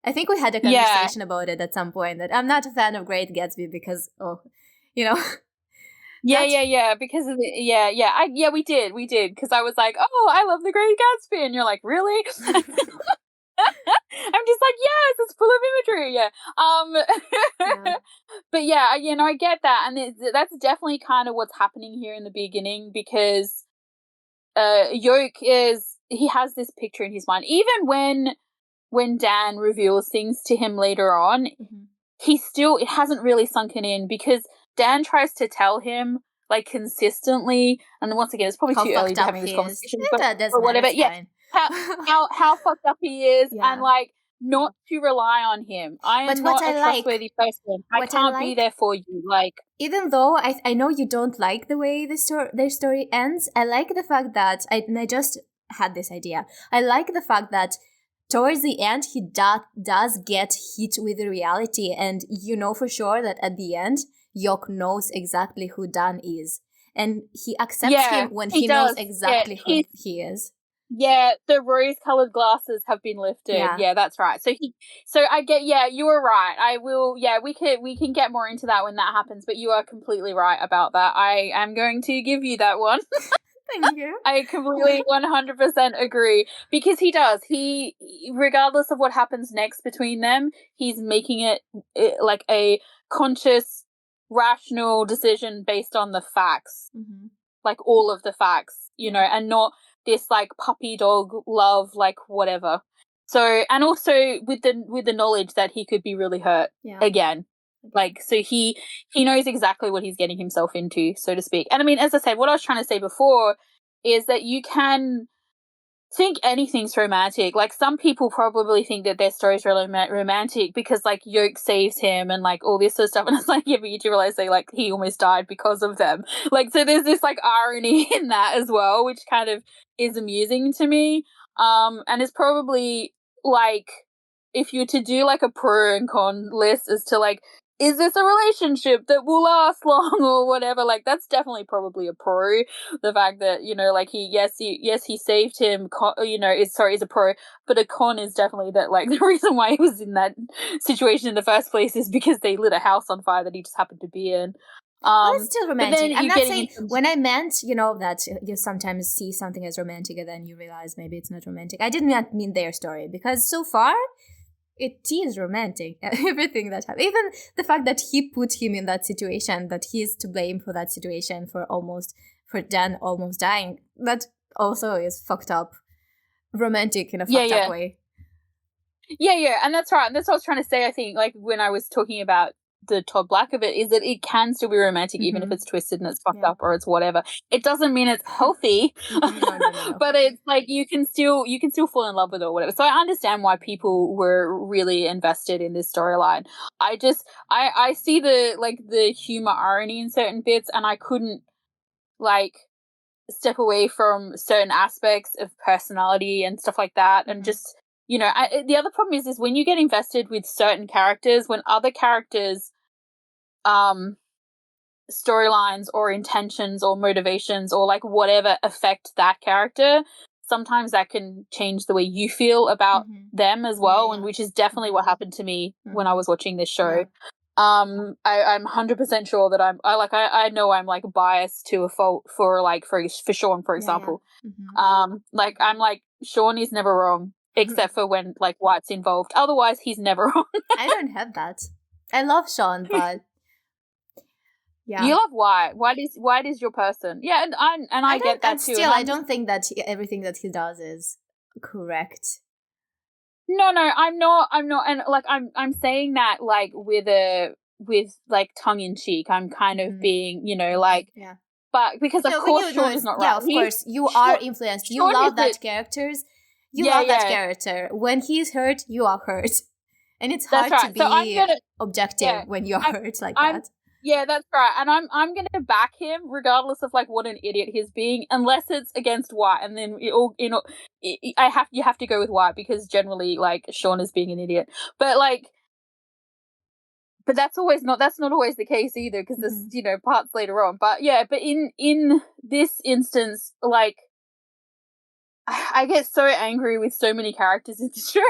I think we had a conversation about it at some point, that I'm not a fan of Great Gatsby because, you know... Because of we did, because I was like, oh, I love The Great Gatsby, and you're like, really? I'm just like, yes, it's full of imagery, But yeah, you know, I get that, and that's definitely kind of what's happening here in the beginning, because Yoke he has this picture in his mind, even when Dan reveals things to him later on, it hasn't really sunken in, because Dan tries to tell him, like, consistently, and once again, it's probably too early to having this conversation, or whatever. How fucked up he is, and, like, not to rely on him. I am not a trustworthy person. I can't be there for you. Like, even though I know you don't like the way their story ends, I like the fact that I just had this idea. I like the fact that towards the end, he does get hit with the reality, and you know for sure that at the end, Yok knows exactly who Dan is, and he accepts him when he knows exactly who he is. Yeah, the rose-colored glasses have been lifted. Yeah, that's right. So I get. Yeah, you were right. I will. Yeah, we can get more into that when that happens. But you are completely right about that. I am going to give you that one. Thank you. I completely 100% agree, because he does. He, regardless of what happens next between them, he's making it like a conscious, rational decision based on the facts, like all of the facts, you know, and not this, like, puppy dog love, like, whatever. So, and also with the knowledge that he could be really hurt again. Like, so he knows exactly what he's getting himself into, so to speak. And I mean, as I said, what I was trying to say before is that you can think anything's romantic. Like, some people probably think that their story's really romantic because, like, Yoke saves him and, like, all this sort of stuff. And it's like, yeah, but you do realize like, he almost died because of them. Like, so there's this, like, irony in that as well, which kind of is amusing to me. And it's probably, like, if you were to do, like, a pro and con list as to, like, is this a relationship that will last long or whatever? Like, that's definitely probably a pro. The fact that, you know, like, he saved him, you know, is a pro, but a con is definitely that, like, the reason why he was in that situation in the first place is because they lit a house on fire that he just happened to be in. Well, it's still But romantic. then I'm you're not getting saying into when I meant, that you sometimes see something as romantic and then you realize maybe it's not romantic. I did not mean their story, because so far it is romantic. Everything that happened, even the fact that he put him in that situation, that he is to blame for that situation, for Dan almost dying, that also is fucked up, romantic in a fucked up way. Yeah, and that's right. And that's what I was trying to say, I think, like, when I was talking about the Todd Black of it, is that it can still be romantic, even if it's twisted and it's fucked up or it's whatever. It doesn't mean it's healthy. No. But it's like you can still fall in love with it or whatever. So I understand why people were really invested in this storyline. I see the humor irony in certain bits, and I couldn't step away from certain aspects of personality and stuff like that, and just the other problem is when you get invested with certain characters, when other characters storylines or intentions or motivations or whatever affect that character, sometimes that can change the way you feel about them as well. And which is definitely what happened to me when I was watching this show. I'm 100% sure that I know I'm biased to a fault for Sean, for example. I'm Sean is never wrong, except for when White's involved. Otherwise, he's never wrong. I don't have that. I love Sean, but you love White. White is your person. Yeah, and I get that too. Still, I don't think that everything that he does is correct. No, I'm not, and I'm saying that with tongue in cheek. I'm kind of being, but because of course Sean is not right. Yeah, of course you are influenced. You love that characters. You love that character. When he's hurt, you are hurt, and it's hard to be objective when you're hurt like that. Yeah, that's right. And I'm gonna back him regardless of what an idiot he's being, unless it's against White, and then you have to go with White, because generally Sean is being an idiot. But but that's not always the case either, because there's parts later on. But in this instance, I get so angry with so many characters in the show.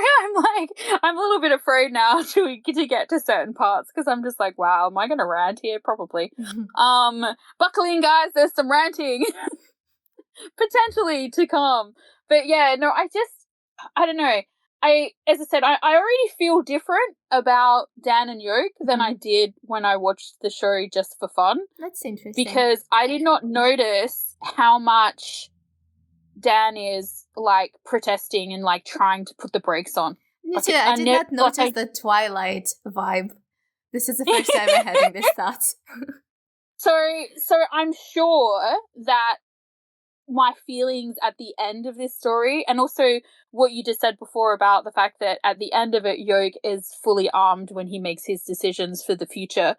I'm a little bit afraid now to get to certain parts, because I'm just wow, am I going to rant here? Probably. Buckle in, guys. There's some ranting potentially to come. But yeah, no, I don't know. As I said, I already feel different about Dan and Yoke than I did when I watched the show just for fun. That's interesting. Because I did not notice how much Dan is protesting and trying to put the brakes on. Me too. I did not notice the Twilight vibe. This is the first time I'm having this thought. So I'm sure that my feelings at the end of this story, and also what you just said before about the fact that at the end of it, Yoke is fully armed when he makes his decisions for the future.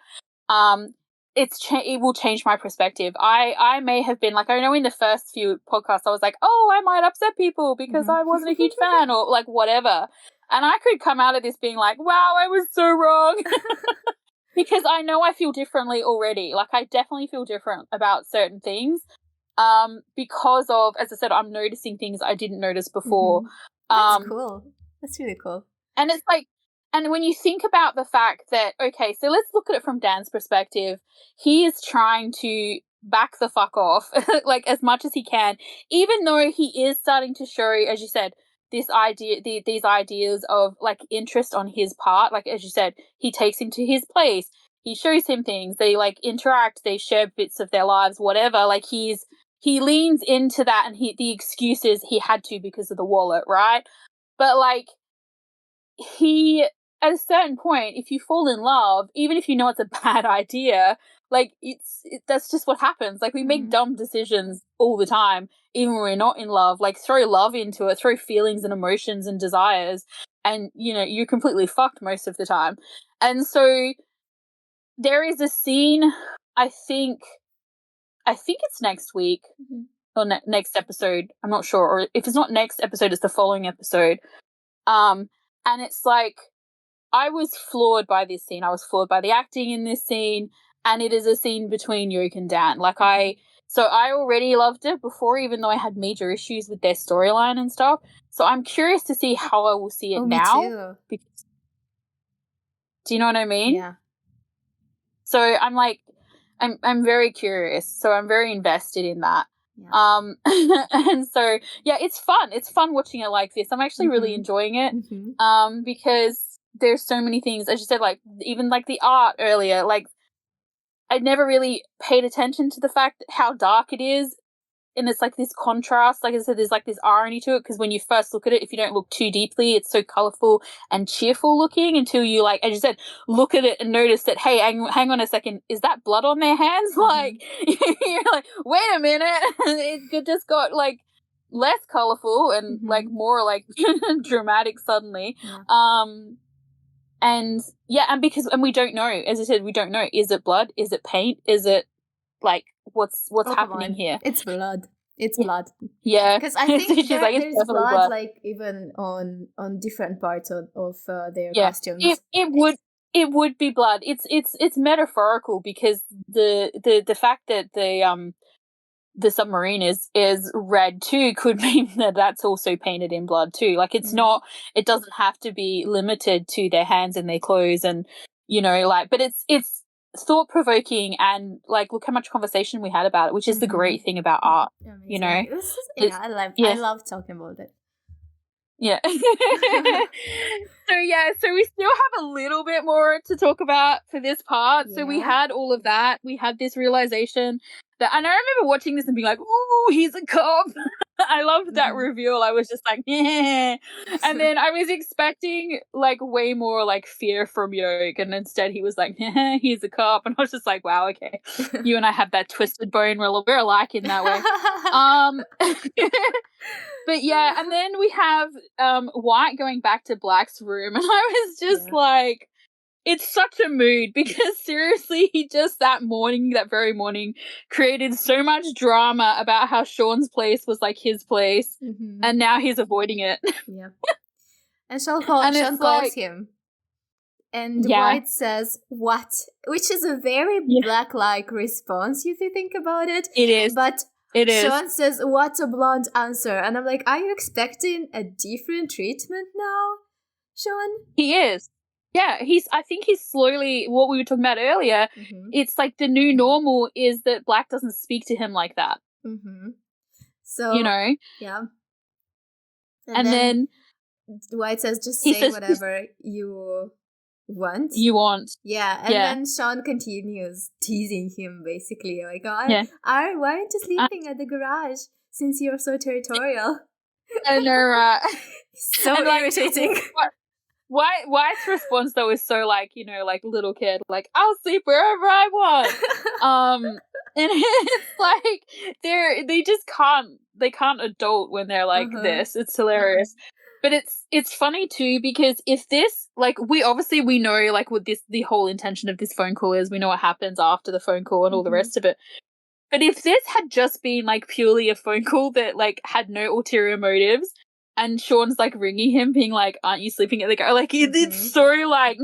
It will change my perspective. I may have been I know in the first few podcasts I was I might upset people because I wasn't a huge fan or whatever, and I could come out of this being wow, I was so wrong. Because I know I feel differently already. I definitely feel different about certain things. Because of, as I said, I'm noticing things I didn't notice before. That's cool. That's really cool. And it's and when you think about the fact that, okay, so let's look at it from Dan's perspective. He is trying to back the fuck off, as much as he can, even though he is starting to show, as you said, these ideas of interest on his part. As you said, he takes him to his place. He shows him things. They interact. They share bits of their lives, whatever. He leans into that, and the excuses he had to because of the wallet, right? But he, at a certain point, if you fall in love, even if you know it's a bad idea, that's just what happens. We make dumb decisions all the time, even when we're not in love. Throw love into it, throw feelings and emotions and desires, and you're completely fucked most of the time. And so there is a scene, I think it's next week or next episode. I'm not sure, or if it's not next episode, it's the following episode. And it's I was floored by this scene. I was floored by the acting in this scene, and it is a scene between Yoke and Dan. I already loved it before, even though I had major issues with their storyline and stuff. So I'm curious to see how I will see it now. Me too. Do you know what I mean? Yeah. So I'm I'm very curious, so I'm very invested in that. Yeah. And so yeah, it's fun. It's fun watching it like this. I'm actually really enjoying it. Because there's so many things, as you said, like even like the art earlier, like I never really paid attention to the fact how dark it is. And it's like this contrast, like I said, there's like this irony to it, because when you first look at it, if you don't look too deeply, it's so colourful and cheerful looking, until you, like, as you said, look at it and notice that, hey, hang on a second, is that blood on their hands? Like, you're like, wait a minute, it just got, like, less colourful and, like, more, like, dramatic suddenly. Yeah. And, yeah, and we don't know, as I said, we don't know, is it blood? Is it paint? Is it, like, what's happening here? It's blood. It's blood. Yeah, because I think there's blood, blood, like even on different parts of their costumes. It would be blood. It's metaphorical, because the fact that the submarine is red too could mean that that's also painted in blood too. Like, it's not. It doesn't have to be limited to their hands and their clothes, and like. But it's thought-provoking, and like, look how much conversation we had about it, which is the great thing about art. Amazing. I love talking about it. Yeah. So we still have a little bit more to talk about for this part. So we had all of that. We had this realization that, and I remember watching this and being like, "Ooh, he's a cop." I loved that reveal. I was just like, yeah. And then I was expecting like way more like fear from Yoke, and instead he was like, he's a cop, and I was just like, wow, okay. You and I have that twisted bone. We're alike in that way. But yeah, and then we have White going back to Black's room, and I was just like, it's such a mood, because seriously, he just that very morning, created so much drama about how Sean's place was like his place, and now he's avoiding it. Yeah. And Sean calls him. And White says, "What?" Which is a very Black-like response, if you think about it. It is. But it is. Sean says, "What a blonde answer." And I'm like, are you expecting a different treatment now, Sean? He is. Yeah, I think he's slowly, what we were talking about earlier, it's like the new normal is that Black doesn't speak to him like that. So, yeah. And then White says, just say whatever you want. Yeah, and then Sean continues teasing him, basically, like, why aren't you sleeping at the garage since you're so territorial? I know, right? So irritating. White's response though is so like, like little kid, like, I'll sleep wherever I want. And it's like they can't adult when they're like this. It's hilarious. But it's funny too, because if this, like, we know like what the whole intention of this phone call is, we know what happens after the phone call and all the rest of it. But if this had just been like purely a phone call that like had no ulterior motives, and Sean's like ringing him being like, aren't you sleeping at the garage? Like, it's so like,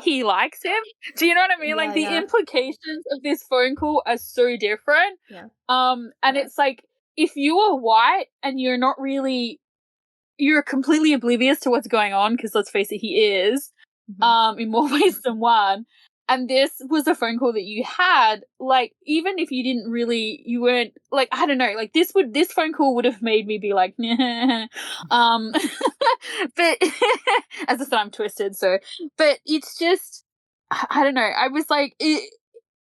he likes him. Do you know what I mean? Like, the implications of this phone call are so different. Yeah. And it's like, if you are White and you're completely oblivious to what's going on, because let's face it, he is, in more ways than one. And this was a phone call that you had, like, even if you weren't, like, I don't know, like, this phone call would have made me be like, nah. But, as I said, I'm twisted, so, but it's just, I don't know, I was like,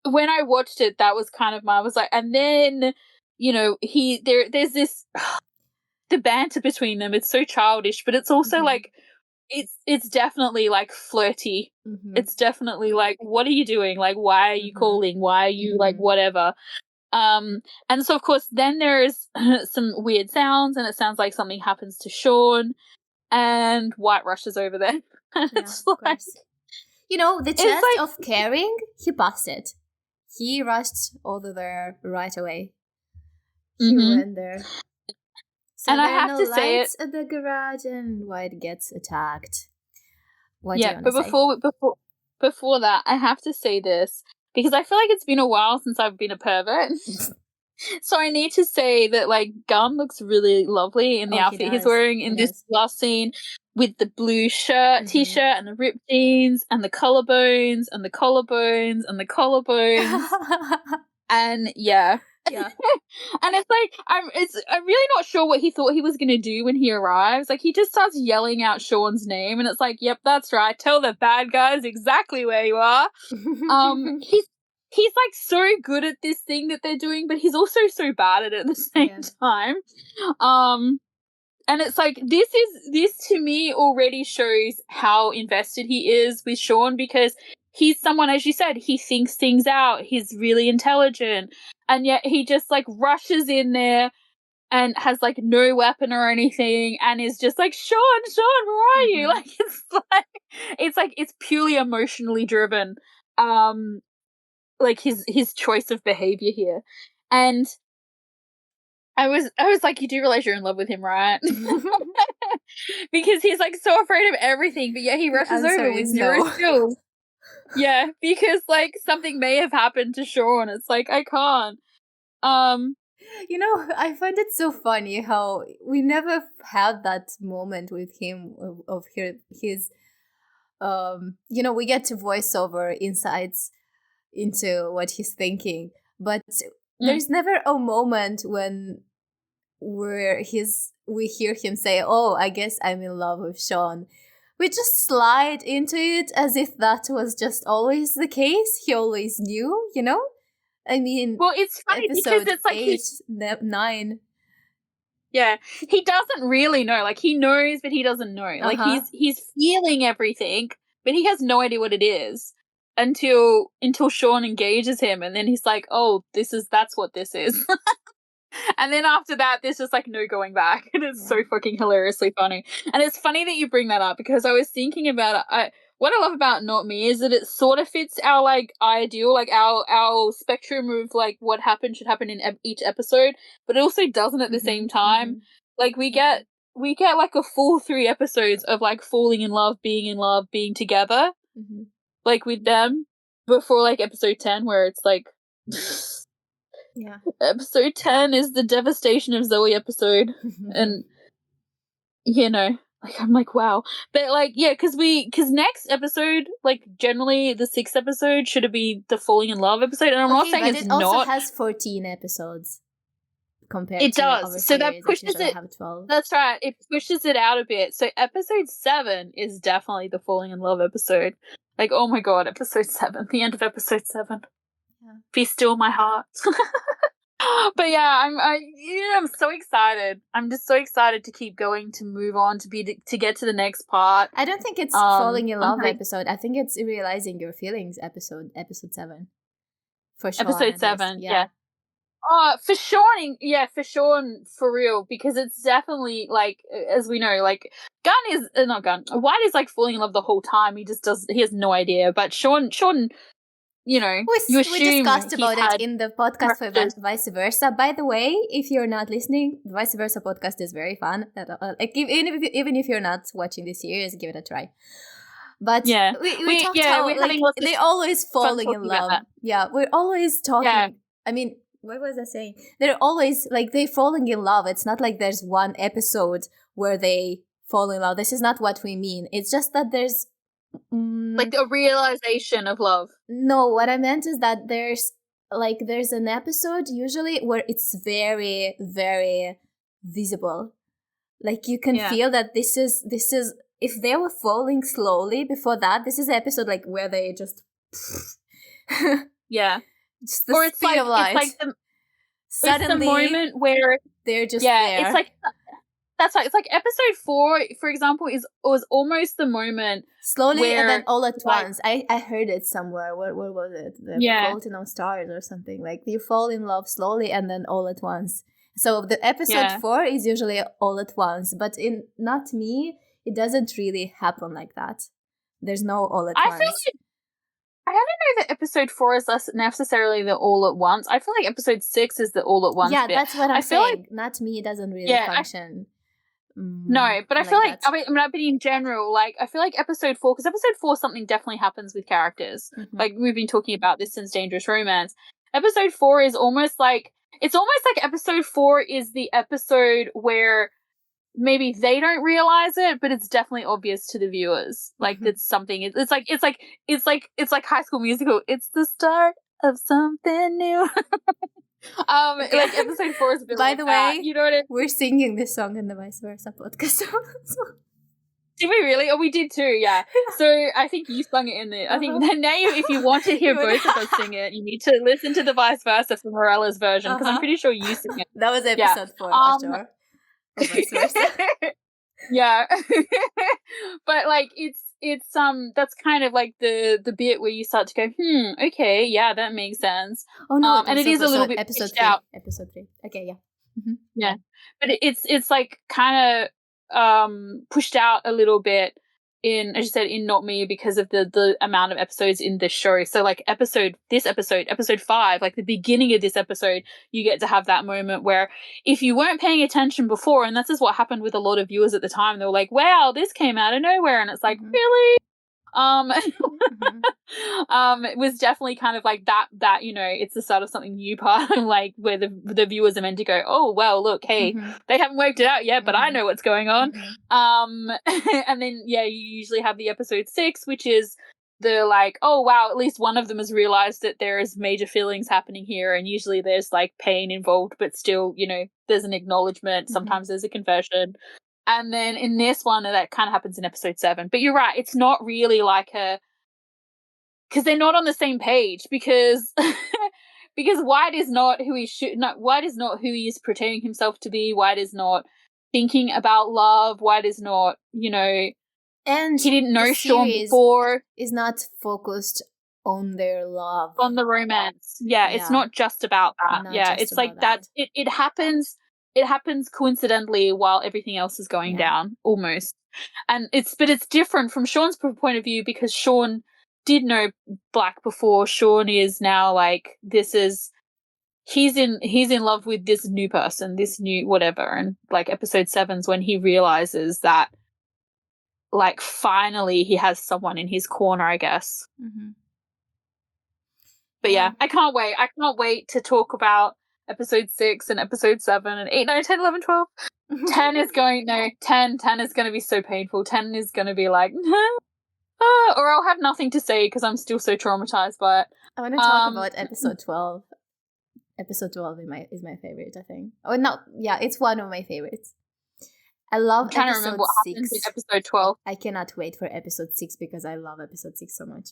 when I watched it, that was kind of I was like, and then, there's this, the banter between them, it's so childish, but it's also like, it's definitely like flirty. It's definitely like, what are you doing? Like, why are you calling? Why are you like whatever? And so of course then there's some weird sounds, and it sounds like something happens to Sean, and White rushes over there. It's like, the test of caring, he passed it. He rushed over there right away. He went there. So and there I have are no to say lights at the garage, and White gets attacked. What do you want to say? Before that, I have to say this, because I feel like it's been a while since I've been a pervert. So I need to say that, like, Gunn looks really lovely in the outfit he's wearing in this last scene with the blue shirt, t-shirt, and the ripped jeans, and the collarbones, and the collarbones, and the collarbones. And yeah. Yeah. And it's like, I'm really not sure what he thought he was going to do when he arrives. Like, he just starts yelling out Sean's name, and it's like, yep, that's right. Tell the bad guys exactly where you are. He's like so good at this thing that they're doing, but he's also so bad at it at the same time. And it's like, this to me already shows how invested he is with Sean, because he's someone, as you said, he thinks things out. He's really intelligent, and yet he just like rushes in there and has like no weapon or anything, and is just like, Sean, where are you? Like, it's purely emotionally driven. Like his choice of behavior here. And I was like, you do realize you're in love with him, right? Because he's like so afraid of everything, but yet he rushes over with zero skills. Yeah, because like something may have happened to Sean. It's like, I can't. You know, I find it so funny how we never had that moment with him of his you know, we get to voice over insights into what he's thinking, but there's never a moment where we hear him say, oh, I guess I'm in love with Sean. We just slide into it as if that was just always the case. He always knew, you know? I mean, well, it's funny because it's like 9. Yeah, he doesn't really know. Like, he knows, but he doesn't know. Like, he's feeling everything, but he has no idea what it is until Sean engages him, and then he's like, oh, that's what this is. And then after that, there's just like no going back. And it's so fucking hilariously funny. And it's funny that you bring that up, because I was thinking about it. What I love about Not Me is that it sort of fits our like ideal, like our spectrum of like what should happen in each episode, but it also doesn't at the same time. Like we get like a full 3 episodes of like falling in love, being together, like with them, before like episode 10, where it's like. Yeah. Episode 10 is the devastation of Zoe episode. And, you know, like, I'm like, wow. But, like, yeah, because next episode, like, generally the 6th episode should be the falling in love episode. And I'm not saying it's not. It also has 14 episodes compared to does. So that pushes it. Have 12. That's right. It pushes it out a bit. So episode 7 is definitely the falling in love episode. Like, oh my god, episode 7. The end of episode 7. Be still my heart. But yeah, I'm so excited. I'm just so excited to keep going, to move on, to get to the next part. I don't think it's falling in love episode. I think it's realizing your feelings episode 7. For Sean. Episode 7, yeah. For Sean, for real, because it's definitely like, as we know, like White is like falling in love the whole time. He has no idea. But Sean, you know, we discussed about it in the podcast for Vice Versa. By the way, if you're not listening, the Vice Versa podcast is very fun. Like, even if you're not watching this series, give it a try. But we talked how like, they're always falling in love. Yeah, we're always talking. Yeah. I mean, what was I saying? They're always like they're falling in love. It's not like there's one episode where they fall in love. This is not what we mean. It's just that there's like a realization of love. No, what I meant is that there's an episode usually where it's very, very visible. Like you can feel that this is if they were falling slowly before that, this is an episode like where they just just the or it's speed like of light. It's like suddenly it's the moment where they're just there. It's like that's right. It's like episode 4, for example, was almost the moment slowly where, and then all at once. I heard it somewhere. Where was it? The Fault in Our Stars or something. Like you fall in love slowly and then all at once. So the episode 4 is usually all at once, but in Not Me, it doesn't really happen like that. There's no all at once. I don't know that episode 4 is less necessarily the all at once. I feel like episode 6 is the all at once. Yeah, bit. That's what I'm saying. Like, Not Me doesn't really function. No, but I feel like but in general, like I feel like episode 4, because episode 4 something definitely happens with characters. Like we've been talking about this since Dangerous Romance. Episode 4 is almost like it's almost like episode 4 is the episode where maybe they don't realize it, but it's definitely obvious to the viewers. Like that's something. It's like High School Musical. It's the start of something new. Like episode 4 is a bit. By like the that. way, you know what I mean? we're singing this song in the Vice Versa podcast. Did we really? Oh, we did too. Yeah. So I think you sung it in there. I think now, if you want to hear both of us sing it, you need to listen to the Vice Versa for Morella's version because I'm pretty sure you sing it. That was episode 4 for sure. Or vice versa. Yeah. But like it's that's kind of like the bit where you start to go, okay, yeah, that makes sense. Oh no, and it is a little bit episode 3. out. Episode 3. Okay, yeah. Yeah. But it's like kind of pushed out a little bit in, as you said, in Not Me because of the amount of episodes in this show. So like episode 5, like the beginning of this episode, you get to have that moment where if you weren't paying attention before, and this is what happened with a lot of viewers at the time, they were like, wow, this came out of nowhere, and it's like, really? It was definitely kind of like that, you know, it's the start of something new part, like where the viewers are meant to go, oh, well, look, hey, they haven't worked it out yet, but I know what's going on. And then, yeah, you usually have the episode 6, which is the like, oh, wow, at least one of them has realized that there is major feelings happening here. And usually there's like pain involved, but still, you know, there's an acknowledgement. Sometimes there's a confession. And then in this one, that kind of happens in episode 7. But you're right, it's not really like because they're not on the same page because because White is not who he should not. White is not who he is portraying himself to be. White is not thinking about love. White is not, you know, and he didn't know Sean before. Is not focused on their love, on the romance. Yeah, it's not just about that. It's like that. It happens. It happens coincidentally while everything else is going down, almost. And it's different from Sean's point of view because Sean did know Black before. Sean is now like, he's in love with this new person, this new whatever. And like episode 7's when he realizes that like finally he has someone in his corner, I guess. But yeah, I can't wait. I can't wait to talk about episode 6 and episode 7 and 8, 9, 10, 11, 12. 10 is going to be so painful. 10 is going to be like, or I'll have nothing to say because I'm still so traumatized by it. I want to talk about episode 12. Episode 12 is my favorite, I think. Oh, no, yeah, it's one of my favorites. I love episode 6. I'm trying to remember what happens in episode 12. I cannot wait for episode 6 because I love episode 6 so much.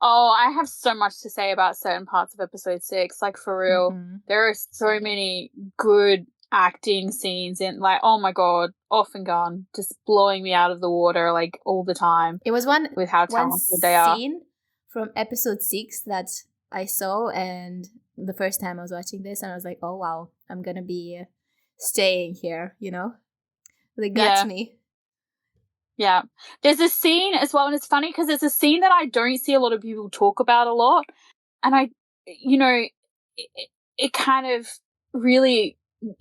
Oh, I have so much to say about certain parts of episode 6. Like, for real. There are so many good acting scenes in, like, oh my god, OffGun, just blowing me out of the water, like, all the time. It was one with how talented they are. Scene from episode 6 that I saw, and the first time I was watching this, and I was like, oh wow, I'm gonna be staying here, you know? They got me. Yeah. There's a scene as well, and it's funny because it's a scene that I don't see a lot of people talk about a lot. And I kind of really,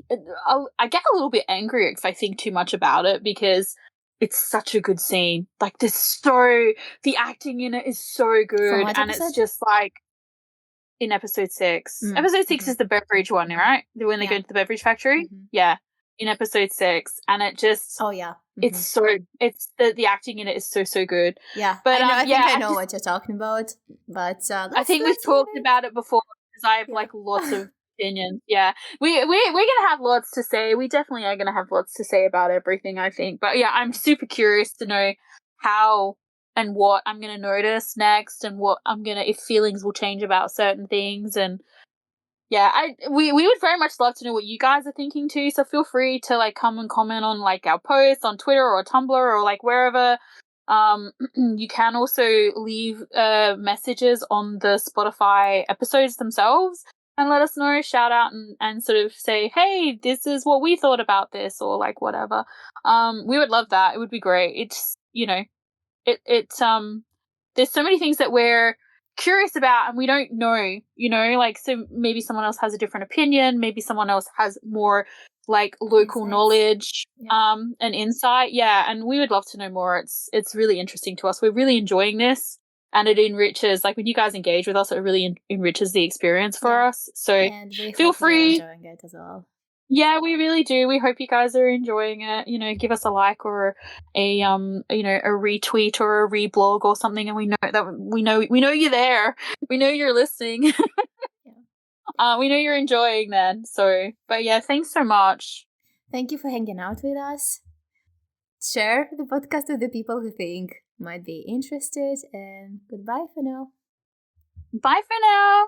I get a little bit angry if I think too much about it because it's such a good scene. Like, the acting in it is so good. And it's just like, in episode 6. Episode 6 is the beverage one, right? When they go to the beverage factory? Yeah. In episode 6, and it just it's the acting in it is so good. But I think I know what you're talking about, but I think we've talked about it before because I have like lots of opinions. We're gonna have lots to say. We definitely are gonna have lots to say about everything, I think. But yeah, I'm super curious to know how and what I'm gonna notice next, and what if feelings will change about certain things. And yeah, we would very much love to know what you guys are thinking too. So feel free to like come and comment on like our posts on Twitter or Tumblr or like wherever. You can also leave messages on the Spotify episodes themselves and let us know, shout out and sort of say, hey, this is what we thought about this, or like whatever. We would love that. It would be great. It's, you know, there's so many things that we're curious about and we don't know, you know, like, so maybe someone else has a different opinion, maybe someone else has more like local knowledge and insight, and we would love to know more. It's really interesting to us. We're really enjoying this, and it enriches, like when you guys engage with us, it really enriches the experience for us. So And we feel hope free. you're enjoying it as well. Yeah, we really do. We hope you guys are enjoying it. You know, give us a like or a a retweet or a reblog or something, and we know you're there. We know you're listening. We know you're enjoying that. So, but yeah, thanks so much. Thank you for hanging out with us. Share the podcast with the people who think might be interested, and goodbye for now. Bye for now.